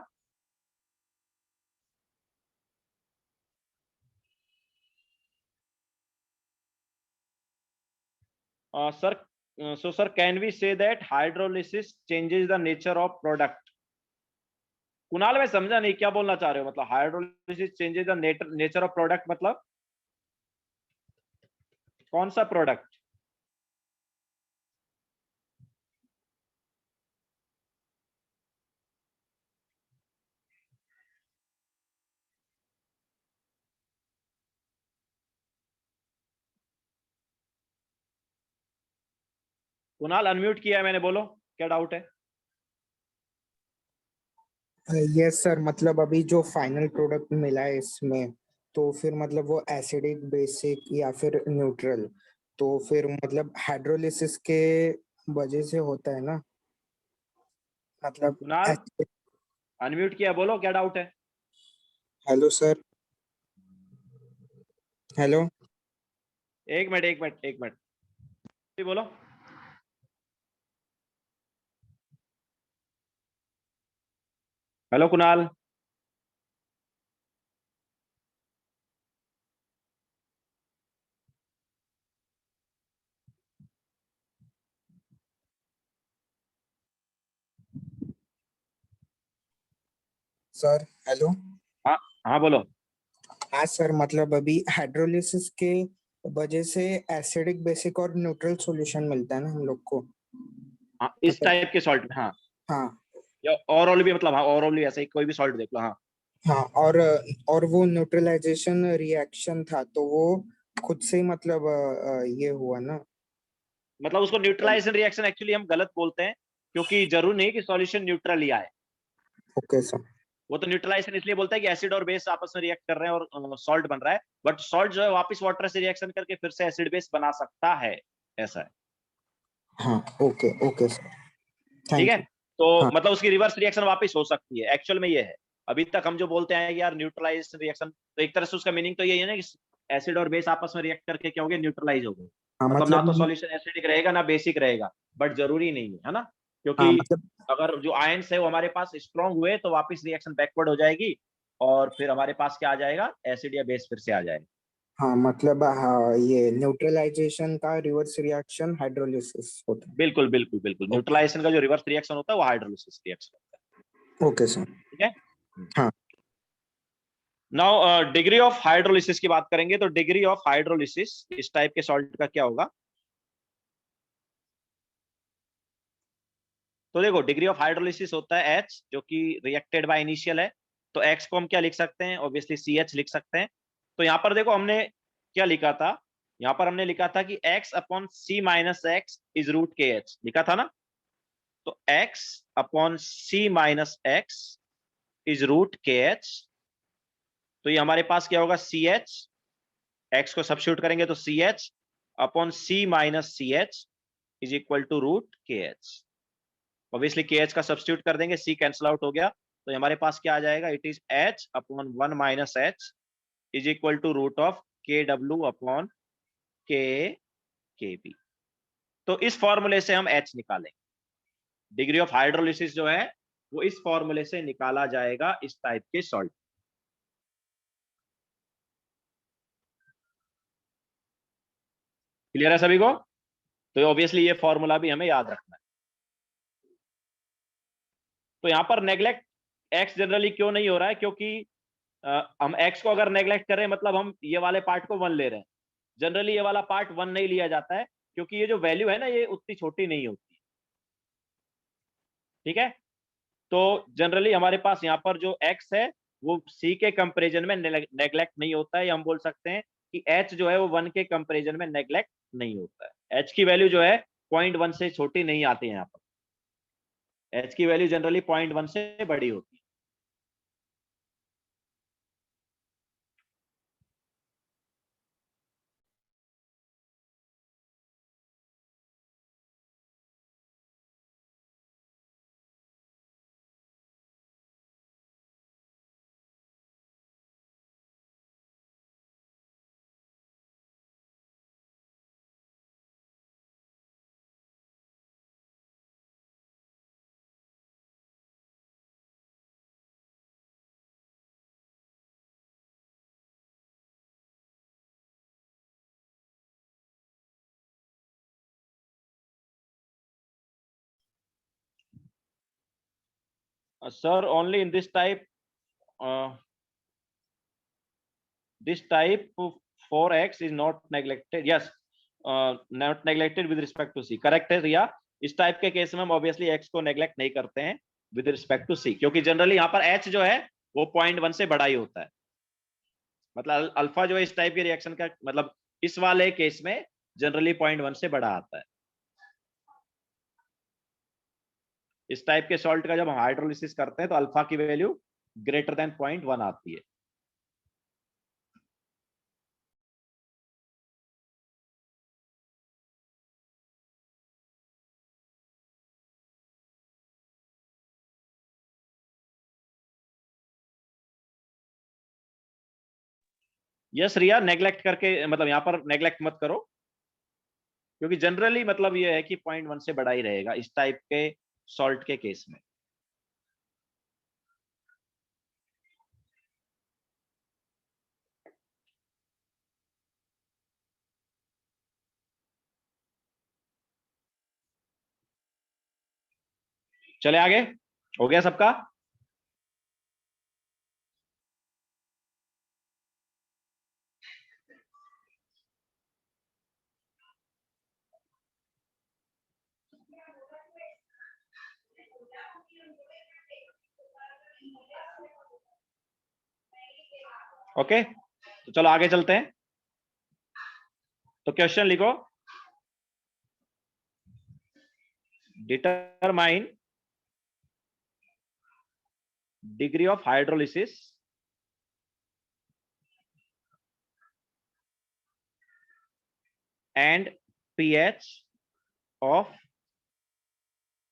sir, so sir, can we say that hydrolysis changes the nature of product? Kunal, मैं समझा नहीं क्या बोलना चाह रहे हो, मतलब hydrolysis changes the nature of product मतलब कौन सा प्रोडक्ट? कुणाल अनम्यूट किया है मैंने, बोलो क्या डाउट है। यस सर, मतलब अभी जो फाइनल प्रोडक्ट मिला है इसमें, तो फिर मतलब वो एसिडिक, बेसिक या फिर न्यूट्रल, तो फिर मतलब हाइड्रोलिसिस के वजह से होता है ना, मतलब कुणाल अनम्यूट किया, बोलो क्या डाउट है। Hello sir, hello. एक मिनट एक मिनट एक मिनट, बोलो। हेलो कुणाल। Sir hello. हाँ हाँ बोलो। हाँ सर, मतलब अभी हाइड्रोलिसिस के वजह से एसिडिक, बेसिक और न्यूट्रल सॉल्यूशन मिलता है ना हम लोग को, हाँ इस मतलब। टाइप के सॉल्ट में, हाँ। हाँ या ओवरऑल भी, मतलब हाँ ओवरऑल भी ऐसा ही कोई भी सॉल्ट देख लो, हाँ। हाँ, और वो न्यूट्रलाइजेशन रिएक्शन था, तो वो खुद से ही मतलब ये हुआ ना। मतलब उसको न्यूट्रलाइजेशन रिएक्शन एक्चुअली हम गलत बोलते हैं, क्योंकि जरूर नहीं कि सॉल्यूशन न्यूट्रल ही आए। Okay sir. वो तो न्यूट्रलाइजेशन इसलिए बोलता है कि एसिड और बेस आपस में रिएक्ट कर रहे हैं और सॉल्ट बन रहा है, बट सॉल्ट जो है वापस वाटर से रिएक्शन करके फिर से एसिड बेस बना सकता है, ऐसा है। हाँ ओके ओके सर, ठीक है, थैंक यू। तो हाँ मतलब उसकी रिवर्स रिएक्शन वापस हो सकती है, एक्चुअल में ये है। अभी तक हम जो बोलते हैं यार न्यूट्रलाइजेशन रिएक्शन, तो एक तरह से उसका मीनिंग तो यही है ना कि एसिड और बेस आपस में रिएक्ट करके क्या हो गया, न्यूट्रलाइज हो गए। हाँ, मतलब ना तो मतलब। सॉल्यूशन एसिडिक रहेगा ना बेसिक रहेगा, बट जरूरी नहीं है ना, हाँ क्योंकि मतलब। अगर जो आयंस है वो हमारे पास स्ट्रांग हुए तो वापस रिएक्शन बैकवर्ड हो जाएगी, और फिर हमारे पास क्या आ जाएगा, एसिड या बेस फिर से आ जाएगा। हाँ मतलब, हाँ, ये न्यूट्रलाइजेशन का रिवर्स रिएक्शन हाइड्रोलिसिस होता बिल्कुल बिल्कुल बिल्कुल, है। ओके। न्यूट्रलाइजेशन का जो रिवर्स रिएक्शन होता है वो हाइड्रोलिसिस रिएक्शन होता है। Okay sir. ठीक है। हाँ नाउ डिग्री ऑफ हाइड्रोलिसिस की बात करेंगे, तो डिग्री ऑफ हाइड्रोलिसिस इस टाइप के सॉल्ट का क्या होगा। तो देखो डिग्री ऑफ हाइड्रोलिसिस होता है H, जो कि रिएक्टेड बाय इनिशियल है। तो X को हम क्या लिख सकते हैं, ऑब्वियसली CH लिख सकते हैं। तो यहाँ पर देखो हमने क्या लिखा था, यहाँ पर हमने लिखा था कि X upon C minus x is root K H, लिखा था ना। तो X upon C minus x is root K H. तो ये हमारे पास क्या होगा, CH, X को सब्स्टिट्यूट करेंगे तो CH upon C minus CH is equal to root K H. Obviously K H का सब्स्टिट्यूट कर देंगे, सी कैंसिल आउट हो गया, तो हमारे पास क्या आ जाएगा, it is H upon 1 minus H is equal to root of K W upon K K B. तो इस फॉर्मूले से हम एच निकालेंगे। डिग्री ऑफ हाइड्रोलिसिस जो है वो इस फॉर्मूले से निकाला जाएगा इस टाइप के सॉल्ट। क्लियर है सभी को। तो ऑब्वियसली ये फॉर्मूला भी हमें याद रखना है। तो यहां पर नेग्लेक्ट एक्स जनरली क्यों नहीं हो रहा है, क्योंकि हम एक्स को अगर नेग्लेक्ट करें मतलब हम ये वाले पार्ट को वन ले रहे हैं। जनरली ये वाला पार्ट वन नहीं लिया जाता है, क्योंकि ये जो वैल्यू है ना ये उतनी छोटी नहीं होती। ठीक है, तो जनरली हमारे पास यहाँ पर जो एक्स है वो सी के कंपेरिजन में नेग्लेक्ट नहीं होता है, या हम बोल सकते हैं कि एच जो है वो वन के कंपेरिजन में नेग्लेक्ट नहीं होता है। एच की वैल्यू जो है 0.1 से छोटी नहीं आती है यहाँ पर, एच की वैल्यू जनरली 0.1 से बड़ी होती है। Sir only in this type, this type of 4x is not neglected, yes, not neglected with respect to c, correct है रिया। इस टाइप के केस में हम ऑब्वियसली x को नेग्लेक्ट नहीं करते हैं विद रिस्पेक्ट टू c, क्योंकि जनरली यहाँ पर h जो है वो 0.1 से बड़ा ही होता है। मतलब अल्फा जो है इस टाइप के रिएक्शन का, मतलब इस वाले केस में जनरली 0.1 से बड़ा आता है। इस टाइप के सॉल्ट का जब हम हाइड्रोलिसिस करते हैं तो अल्फा की वैल्यू ग्रेटर देन 0.1 आती है। यस रिया, नेग्लेक्ट करके मतलब यहाँ पर नेग्लेक्ट मत करो, क्योंकि जनरली मतलब ये है कि 0.1 से बड़ा ही रहेगा इस टाइप के सॉल्ट के केस में। चले आगे, हो गया सबका? ओके, तो चलो आगे चलते हैं। तो क्वेश्चन लिखो, determine degree of hydrolysis and pH of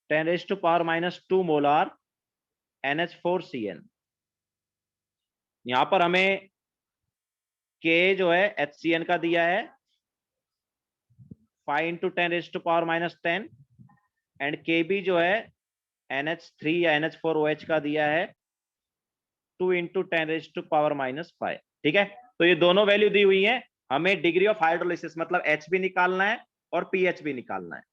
10 raised to power minus 2 molar NH4CN। यहां पर हमें K जो है HCN का दिया है 5 इंटू 10 raise to power minus 10 and KB जो है NH3 या NH4OH का दिया है 2 इंटू 10 रेज टू पावर माइनस 5। ठीक है, तो ये दोनों वैल्यू दी हुई है, हमें डिग्री ऑफ हाइड्रोलिसिस मतलब H भी निकालना है और pH भी निकालना है।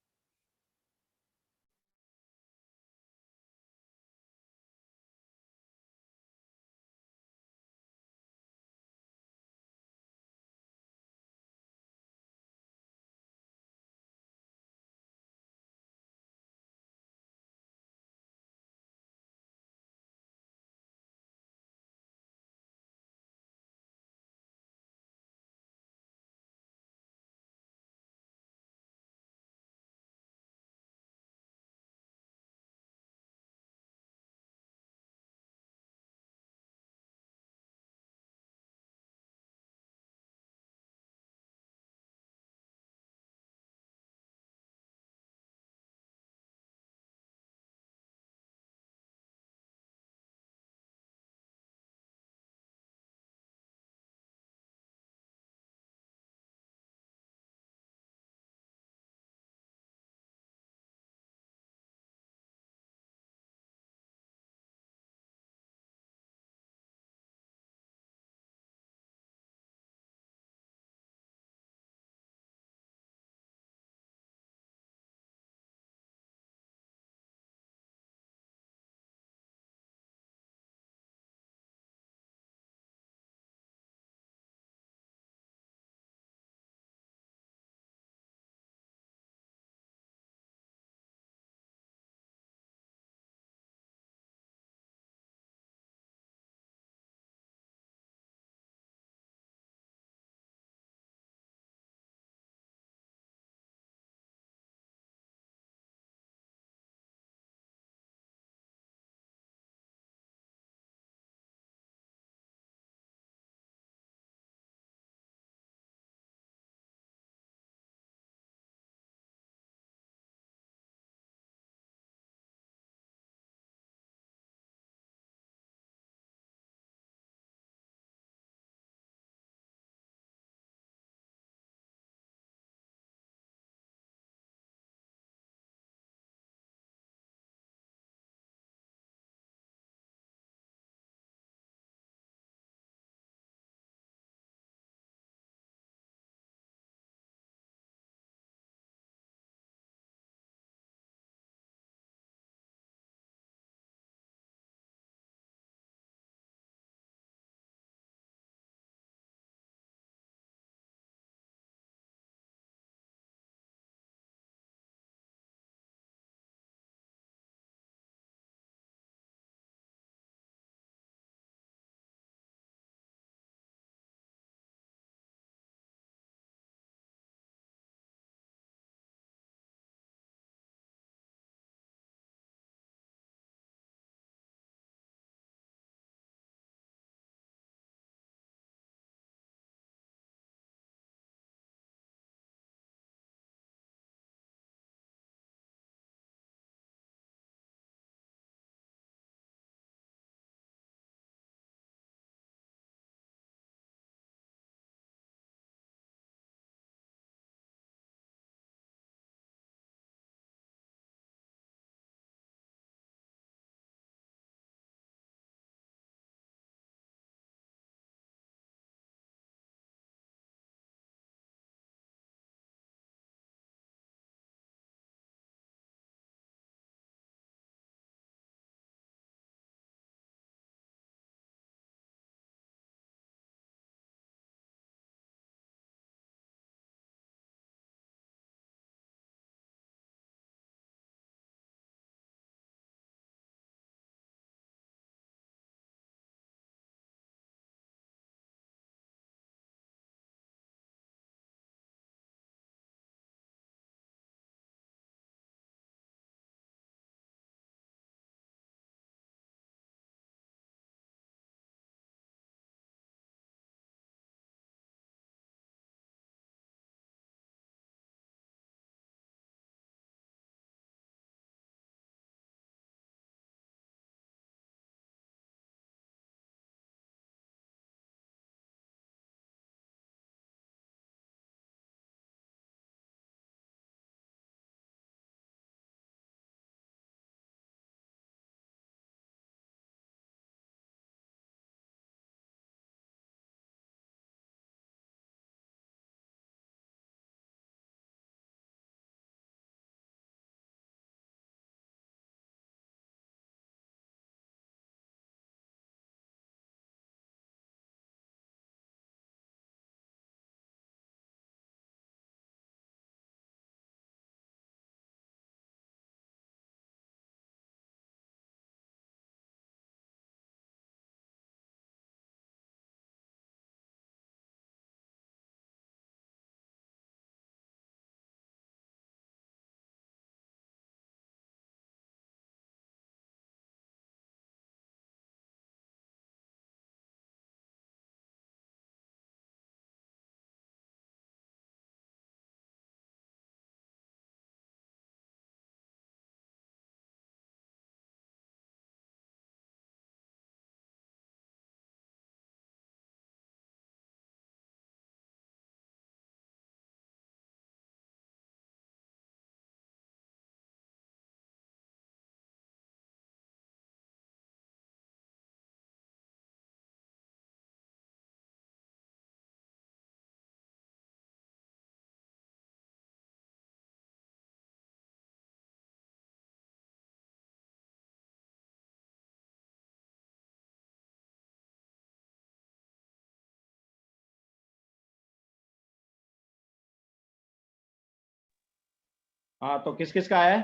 हाँ, तो किस किस का है?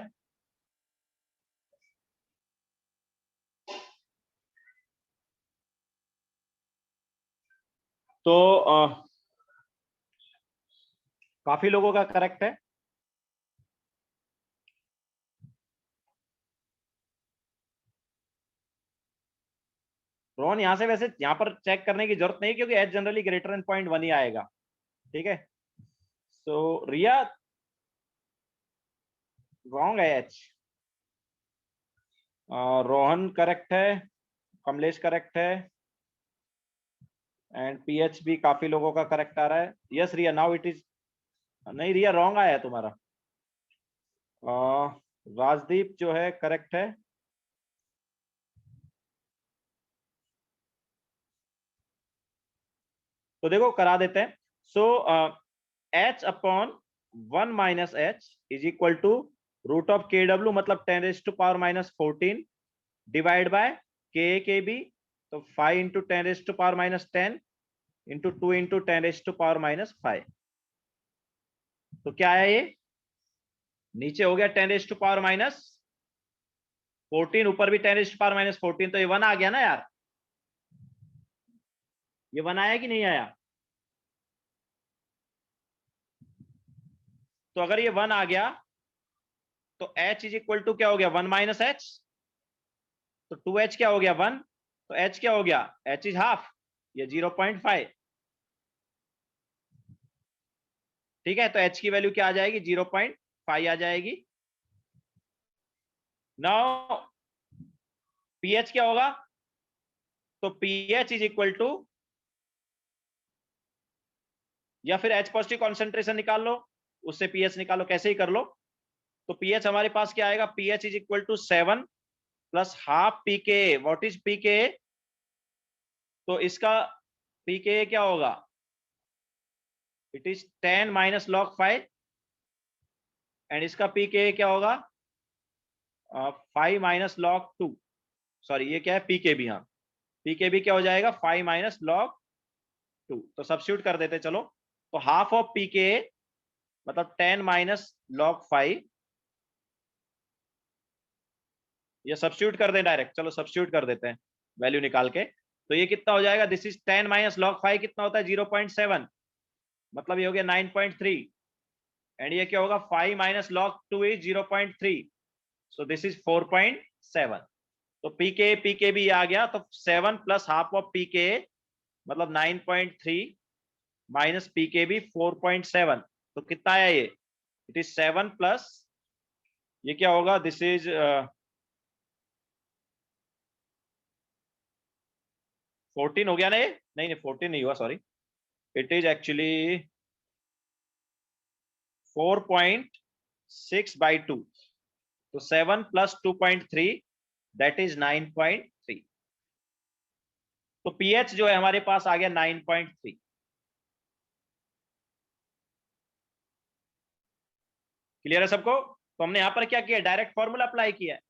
तो काफी लोगों का करेक्ट है। रोहन, यहाँ से वैसे यहाँ पर चेक करने की जरूरत नहीं, क्योंकि एच जनरली ग्रेटर देन 0.1 ही आएगा। ठीक है, सो रिया रॉन्ग है एच। रोहन करेक्ट है, कमलेश करेक्ट है, एंड पीएच भी काफी लोगों का करेक्ट आ रहा है। Yes Riya, now it is. नहीं रिया, रॉन्ग आया है तुम्हारा। राजदीप जो है करेक्ट है। तो देखो करा देते हैं। So H upon 1 - h is equal to root of K W, मतलब 10⁻⁻14 डिवाइड बाय के बी। तो 5 × 10⁻⁻10 इंटू 2 × 10⁻⁻5। तो क्या है ये? नीचे हो गया 10⁻⁻14, ऊपर भी 10⁻⁻14, तो ये 1 आ गया ना यार। ये 1 आया कि नहीं आया? तो अगर ये 1 आ गया तो h इज इक्वल टू क्या हो गया? 1 - h। तो 2h क्या हो गया? 1। तो h क्या हो गया? h इज हाफ, ये 0.5। ठीक है, तो h की वैल्यू क्या आ जाएगी? 0.5 आ जाएगी। नाउ pH क्या होगा? तो pH इज इक्वल टू, या फिर H पॉजिटिव कॉन्सेंट्रेशन निकाल लो, उससे pH निकालो, कैसे ही कर लो। तो pH हमारे पास क्या आएगा? pH is equal to 7 plus half pKa। What is pKa? तो इसका pKa क्या होगा? इट इज 10 - log 5, एंड इसका pKa क्या होगा? 5 - log 2। सॉरी, ये क्या है? pKb। हाँ, pKb क्या हो जाएगा? 5 - log 2। तो सब्स्टिट्यूट कर देते चलो। तो हाफ ऑफ pKa मतलब 10 - log 5। ये सब्स्टिट्यूट कर दें डायरेक्ट, चलो सब्स्टिट्यूट कर देते हैं वैल्यू निकाल के। तो ये कितना हो जाएगा? दिस इज 10 - log 5 कितना होता है? 0.7, मतलब ये हो गया 9.3। एंड ये क्या होगा? 5 - log 2 is 0.3, so this is 4.7। तो पीके भी आ गया, तो 7 प्लस हाफ ऑफ पीके मतलब 9.3 माइनस पीके भी 4.7। तो कितना आया ये? इट इज 7 प्लस, ये क्या होगा? दिस इज 14 हो गया ना ये? नहीं नहीं, 14 नहीं हुआ, सॉरी। It is actually 4.6/2। तो 7 प्लस 2.3 दैट इज 9.3। तो पीएच जो है हमारे पास आ गया 9.3। क्लियर है सबको? तो हमने यहां पर क्या किया? डायरेक्ट फॉर्मूला अप्लाई किया है।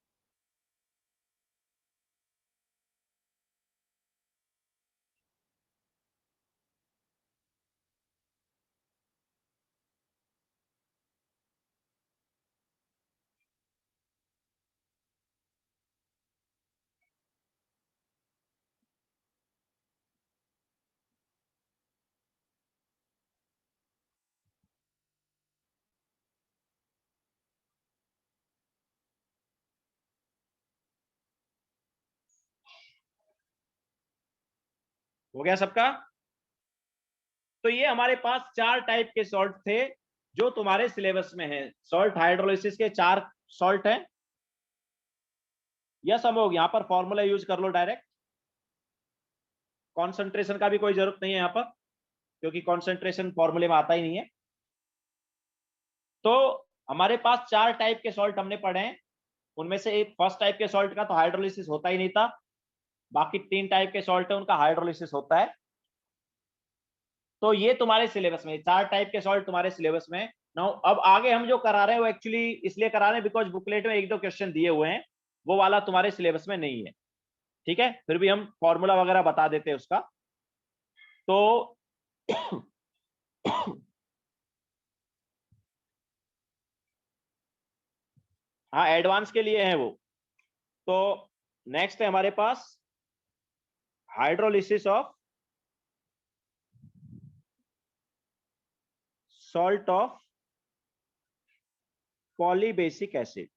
हो गया सबका? तो ये हमारे पास 4 टाइप के सॉल्ट थे जो तुम्हारे सिलेबस में है। सॉल्ट हाइड्रोलिसिस के 4 सॉल्ट हैं। यह सब होगा, यहां पर फॉर्मूला यूज कर लो डायरेक्ट। कॉन्सेंट्रेशन का भी कोई जरूरत नहीं है यहां पर, क्योंकि कॉन्सेंट्रेशन फॉर्मूले में आता ही नहीं है। तो हमारे पास 4 टाइप के सॉल्ट हमने पढ़े हैं। उनमें से एक फर्स्ट टाइप के सॉल्ट का तो हाइड्रोलिसिस होता ही नहीं था। बाकी 3 टाइप के सॉल्ट है, उनका हाइड्रोलिसिस होता है। तो ये तुम्हारे सिलेबस में 4 टाइप के सॉल्ट तुम्हारे सिलेबस में। नाउ अब आगे हम जो करा रहे हैं वो एक्चुअली इसलिए करा रहे हैं बिकॉज बुकलेट में 1-2 क्वेश्चन दिए हुए हैं, वो वाला तुम्हारे सिलेबस में नहीं है। ठीक है, फिर भी हम फॉर्मूला वगैरह बता देते हैं उसका। तो हाँ एडवांस के लिए है वो। तो नेक्स्ट है हमारे पास hydrolysis of salt of polybasic acid.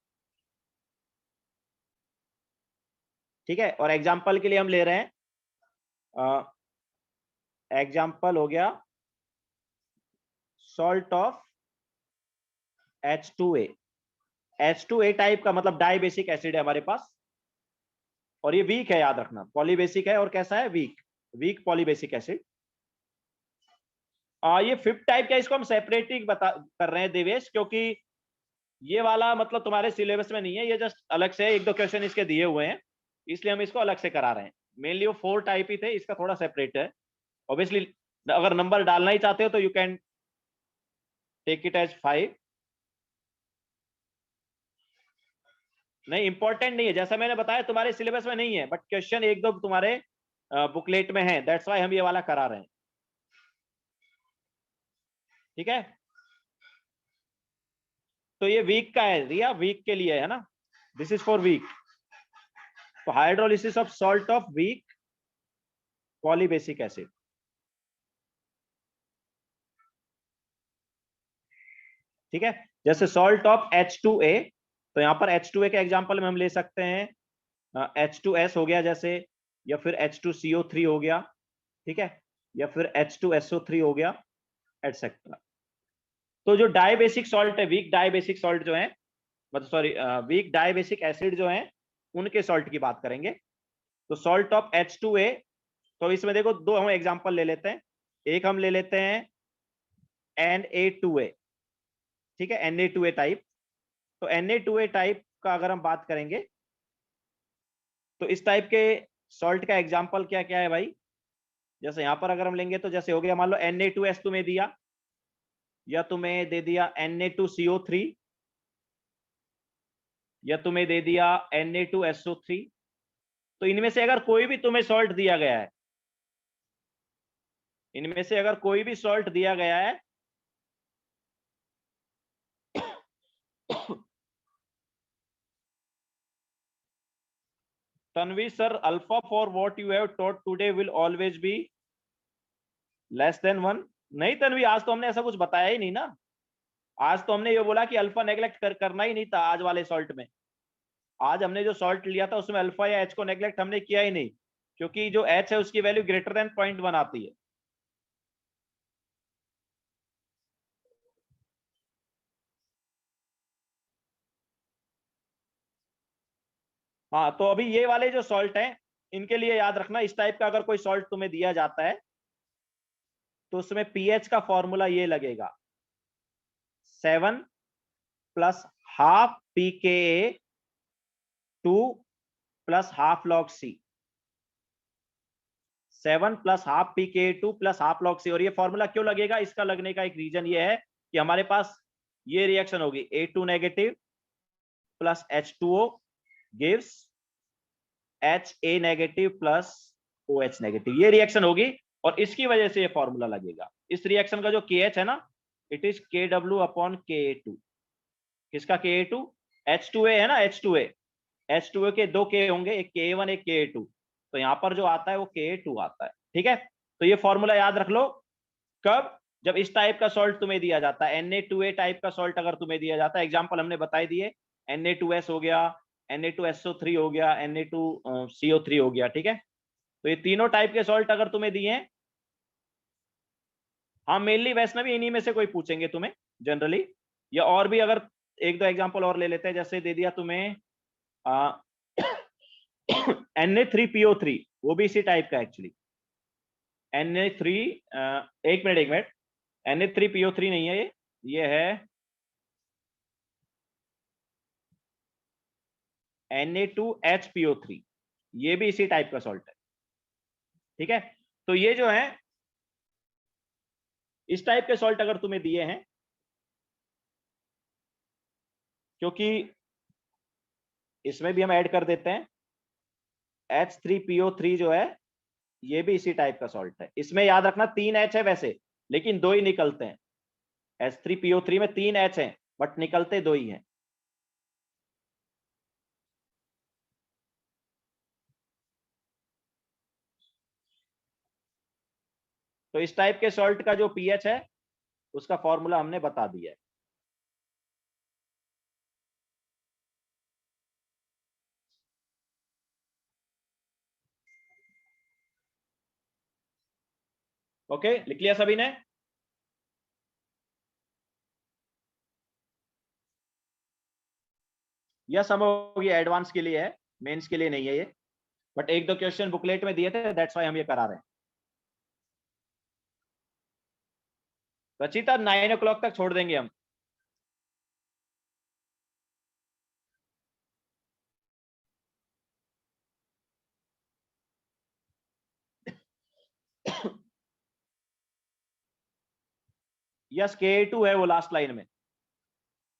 ठीक है, और एग्जांपल के लिए हम ले रहे हैं, एग्जांपल हो गया salt of H2A। H2A type का मतलब डाई बेसिक एसिड है हमारे पास, और ये वीक है, याद रखना, पॉलीबेसिक है और कैसा है, वीक, वीक पॉलीबेसिक एसिड। ये फिफ्थ टाइप का, इसको हम सेपरेटिंग बता कर रहे हैं देवेश, क्योंकि ये वाला मतलब तुम्हारे सिलेबस में नहीं है, ये जस्ट अलग से एक दो क्वेश्चन इसके दिए हुए हैं, इसलिए हम इसको अलग से करा रहे हैं। मेनली वो 4 टाइप ही थे, इसका थोड़ा सेपरेट है। ऑब्वियसली अगर नंबर डालना ही चाहते हो तो you can take it as 5। नहीं, इंपॉर्टेंट नहीं है, जैसा मैंने बताया तुम्हारे सिलेबस में नहीं है, बट क्वेश्चन एक दो तुम्हारे बुकलेट में है, दैट्स व्हाई हम ये वाला करा रहे हैं। ठीक है, तो ये वीक का है रिया, वीक के लिए है ना, दिस इज फॉर वीक। तो hydrolysis of salt of weak polybasic acid. ठीक है, जैसे सॉल्ट ऑफ H2A, तो यहां पर H2A के एग्जांपल में हम ले सकते हैं H2S हो गया जैसे, या फिर H2CO3 हो गया, ठीक है, या फिर H2SO3 हो गया, एटसेट्रा। तो जो डाई बेसिक सॉल्ट है, वीक डाई बेसिक सॉल्ट जो है, मतलब sorry weak dibasic acid जो है, उनके सॉल्ट की बात करेंगे। तो सॉल्ट ऑफ H2A, तो इसमें देखो दो हम एग्जांपल ले लेते हैं। एक हम ले लेते हैं Na2A, ठीक है, Na2A टाइप। तो Na2A टाइप का अगर हम बात करेंगे, तो इस टाइप के सॉल्ट का एग्जांपल क्या क्या है भाई, जैसे यहां पर अगर हम लेंगे तो जैसे हो गया, मान लो Na2S तुम्हें दिया, या तुम्हें दे दिया Na2CO3, या तुम्हें दे दिया Na2SO3। तो इनमें से अगर कोई भी तुम्हें सॉल्ट दिया गया है, इनमें से अगर कोई भी सॉल्ट दिया गया है, Tanvi sir, alpha for what you have taught today will always be less than 1। नहीं तन्वी, आज तो हमने ऐसा कुछ बताया ही नहीं ना। आज तो हमने ये बोला कि अल्फा नेग्लेक्ट करना ही नहीं था आज वाले सॉल्ट में। आज हमने जो सॉल्ट लिया था उसमें अल्फा या एच को नेग्लेक्ट हमने किया ही नहीं, क्योंकि जो एच है उसकी वैल्यू ग्रेटर देन 0.1 आती है। हाँ, तो अभी ये वाले जो सॉल्ट हैं, इनके लिए याद रखना, इस टाइप का अगर कोई सॉल्ट तुम्हें दिया जाता है तो उसमें पीएच का फॉर्मूला ये लगेगा 7 plus half pKa 2 plus half log C। 7 plus half pKa 2 plus half log C। और ये फॉर्मूला क्यों लगेगा, इसका लगने का एक रीजन ये है कि हमारे पास ये रिएक्शन होगी A2 negative plus H2O gives HA negative plus OH negative, ये रिएक्शन होगी, और इसकी वजह से ये फॉर्मूला लगेगा। इस रिएक्शन का जो KH है ना, it is KW upon Ka2। किसका Ka2? H2A है ना, H2A के दो K होंगे, एक Ka1 एक Ka2, तो यहां पर जो आता है वो Ka2 आता है। ठीक है, तो ये फॉर्मूला याद रख लो। कब? जब इस टाइप का सॉल्ट तुम्हें दिया जाता है, Na2A टाइप का सॉल्ट अगर तुम्हें दिया जाता है, एग्जांपल हमने बताई दिए, Na2S हो गया, Na2SO3 हो गया, Na2CO3 हो गया। ठीक है, तो ये तीनों टाइप के सॉल्ट अगर तुम्हें दिए हैं, हाँ मेनली वैष्णवी इन्हीं में से कोई पूछेंगे तुम्हें जनरली, या और भी अगर एक दो एग्जांपल और ले लेते हैं, जैसे दे दिया तुम्हें Na3PO3, वो भी इसी टाइप का एक्चुअली। Na3 एक मिनट, Na3PO3 नहीं है, ये है Na2HPO3, ये भी इसी टाइप का सॉल्ट है। ठीक है, तो ये जो है इस टाइप के सॉल्ट अगर तुम्हें दिए हैं, क्योंकि इसमें भी हम ऐड कर देते हैं H3PO3 जो है, ये भी इसी टाइप का सॉल्ट है। इसमें याद रखना 3 H है वैसे, लेकिन 2 ही निकलते हैं। H3PO3 में 3 H हैं, बट निकलते 2 ही हैं। तो इस टाइप के सॉल्ट का जो पीएच है उसका फॉर्मूला हमने बता दिया है। ओके, लिख लिया सभी ने? यह सम हो गया, एडवांस के लिए है, मेंस के लिए नहीं है ये, बट एक दो क्वेश्चन बुकलेट में दिए थे, दैट्स व्हाई हम ये करा रहे हैं। रचिता 9 o'clock तक छोड़ देंगे हम। यस, Ka2 है वो लास्ट लाइन में।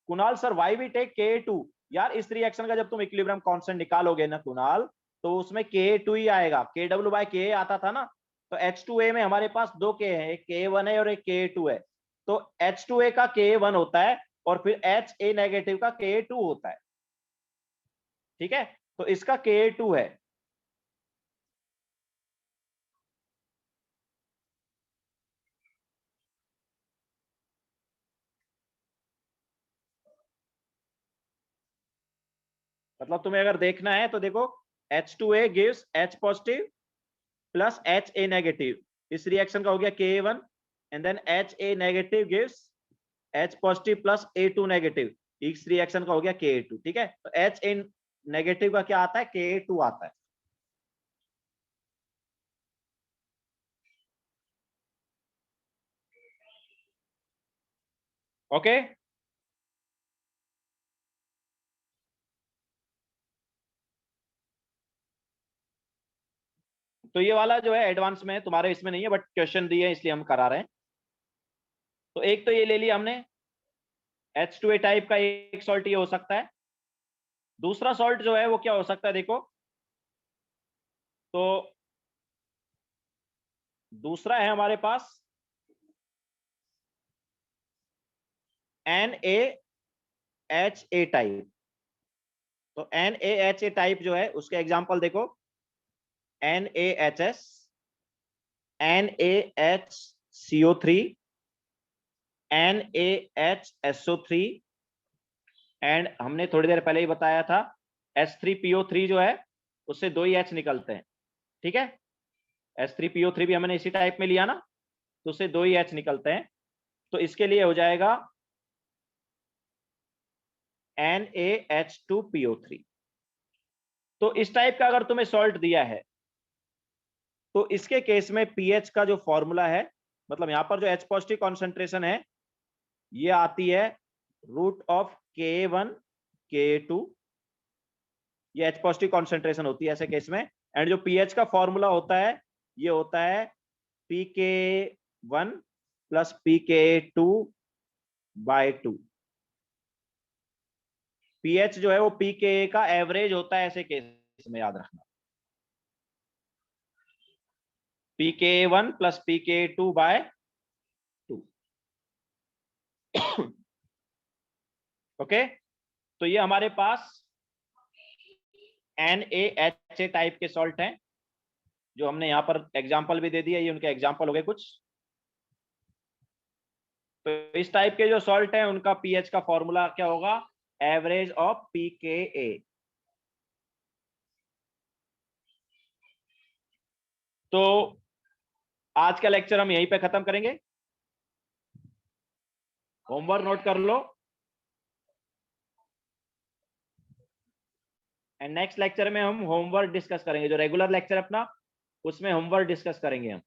Kunal sir why we take Ka2? यार इस रिएक्शन का जब तुम इक्विलिब्रियम कांस्टेंट निकालोगे ना कुणाल, तो उसमें Ka2 ही आएगा, Kw/Ka आता था ना। तो H2A में हमारे पास दो K है, एक Ka1 है और एक Ka2 है। तो H2A का Ka1 होता है और फिर HA नेगेटिव का Ka2 होता है। ठीक है, तो इसका Ka2 है। मतलब तुम्हें अगर देखना है तो देखो, H2A gives H positive plus HA negative, इस रिएक्शन का हो गया Ka1, and then HA negative gives H positive plus A2 negative, इस रिएक्शन का हो गया Ka2। ठीक है, तो HA नेगेटिव का क्या आता है? Ka2 आता है। ओके, तो ये वाला जो है एडवांस में तुम्हारे इसमें नहीं है, बट क्वेश्चन दिए इसलिए हम करा रहे हैं। तो एक तो ये ले लिया हमने, H2A टाइप का एक सॉल्ट ये हो सकता है। दूसरा सॉल्ट जो है वो क्या हो सकता है देखो, तो दूसरा है हमारे पास NaHA टाइप। तो NaHA टाइप जो है उसके एग्जांपल देखो, NaHS, NaHCO3, NaHSO3, एंड हमने थोड़ी देर पहले ही बताया था H3PO3 जो है उससे 2 ही H निकलते हैं। ठीक है, H3PO3 भी हमने इसी टाइप में लिया ना, तो उससे 2 ही H निकलते हैं। तो इसके लिए हो जाएगा NaH2PO3। तो इस टाइप का अगर तुम्हें सॉल्ट दिया है तो इसके केस में पीएच का जो फॉर्मूला है, मतलब यहां पर जो H पॉजिटिव कॉन्सेंट्रेशन है ये आती है √Ka1 Ka2, ये H पॉजिटिव कॉन्सेंट्रेशन होती है ऐसे केस में। एंड जो पीएच का फॉर्मूला होता है ये होता है Pk1 प्लस Pk2/2। पीएच जो है वो Pka का एवरेज होता है ऐसे केस में, याद रखना। Pk1 plus Pk2/2। ओके, तो ये हमारे पास NaHA टाइप के सॉल्ट हैं, जो हमने यहां पर एग्जांपल भी दे दिया, ये उनके एग्जांपल हो गए कुछ। तो इस टाइप के जो सॉल्ट है उनका पीएच का फॉर्मूला क्या होगा? Average of Pka। तो आज का लेक्चर हम यहीं पे खत्म करेंगे। होमवर्क नोट कर लो, एंड नेक्स्ट लेक्चर में हम होमवर्क डिस्कस करेंगे। जो रेगुलर लेक्चर अपना उसमें होमवर्क डिस्कस करेंगे हम।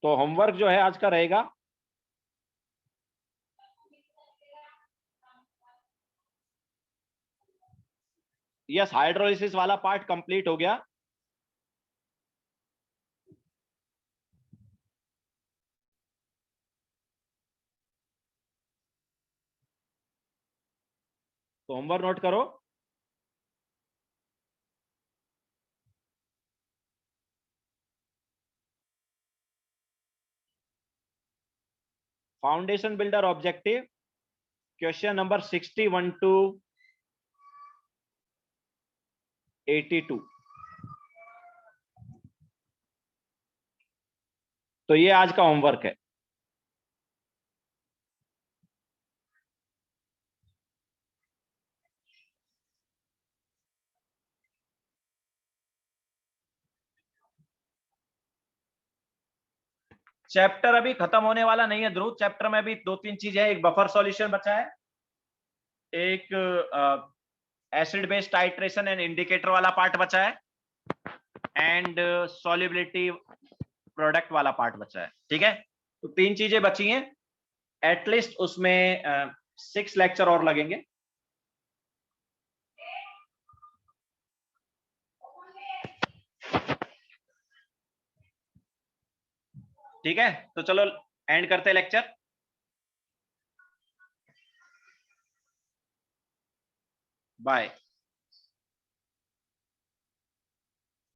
तो होमवर्क जो है आज का रहेगा, यस हाइड्रोलिसिस वाला पार्ट कंप्लीट हो गया। तो होमवर्क नोट करो। Foundation builder objective, question number 61 to 82। तो ये आज का होमवर्क है। चैप्टर अभी खत्म होने वाला नहीं है ध्रुव, चैप्टर में भी 2-3 चीजें हैं। एक बफर सॉल्यूशन बचा है, एक acid base titration and indicator वाला पार्ट बचा है, एंड सॉल्युबिलिटी प्रोडक्ट वाला पार्ट बचा है। ठीक है, तो 3 चीजें बची हैं। एटलीस्ट उसमें 6 लेक्चर और लगेंगे। ठीक है, तो चलो एंड करते हैं लेक्चर। बाय।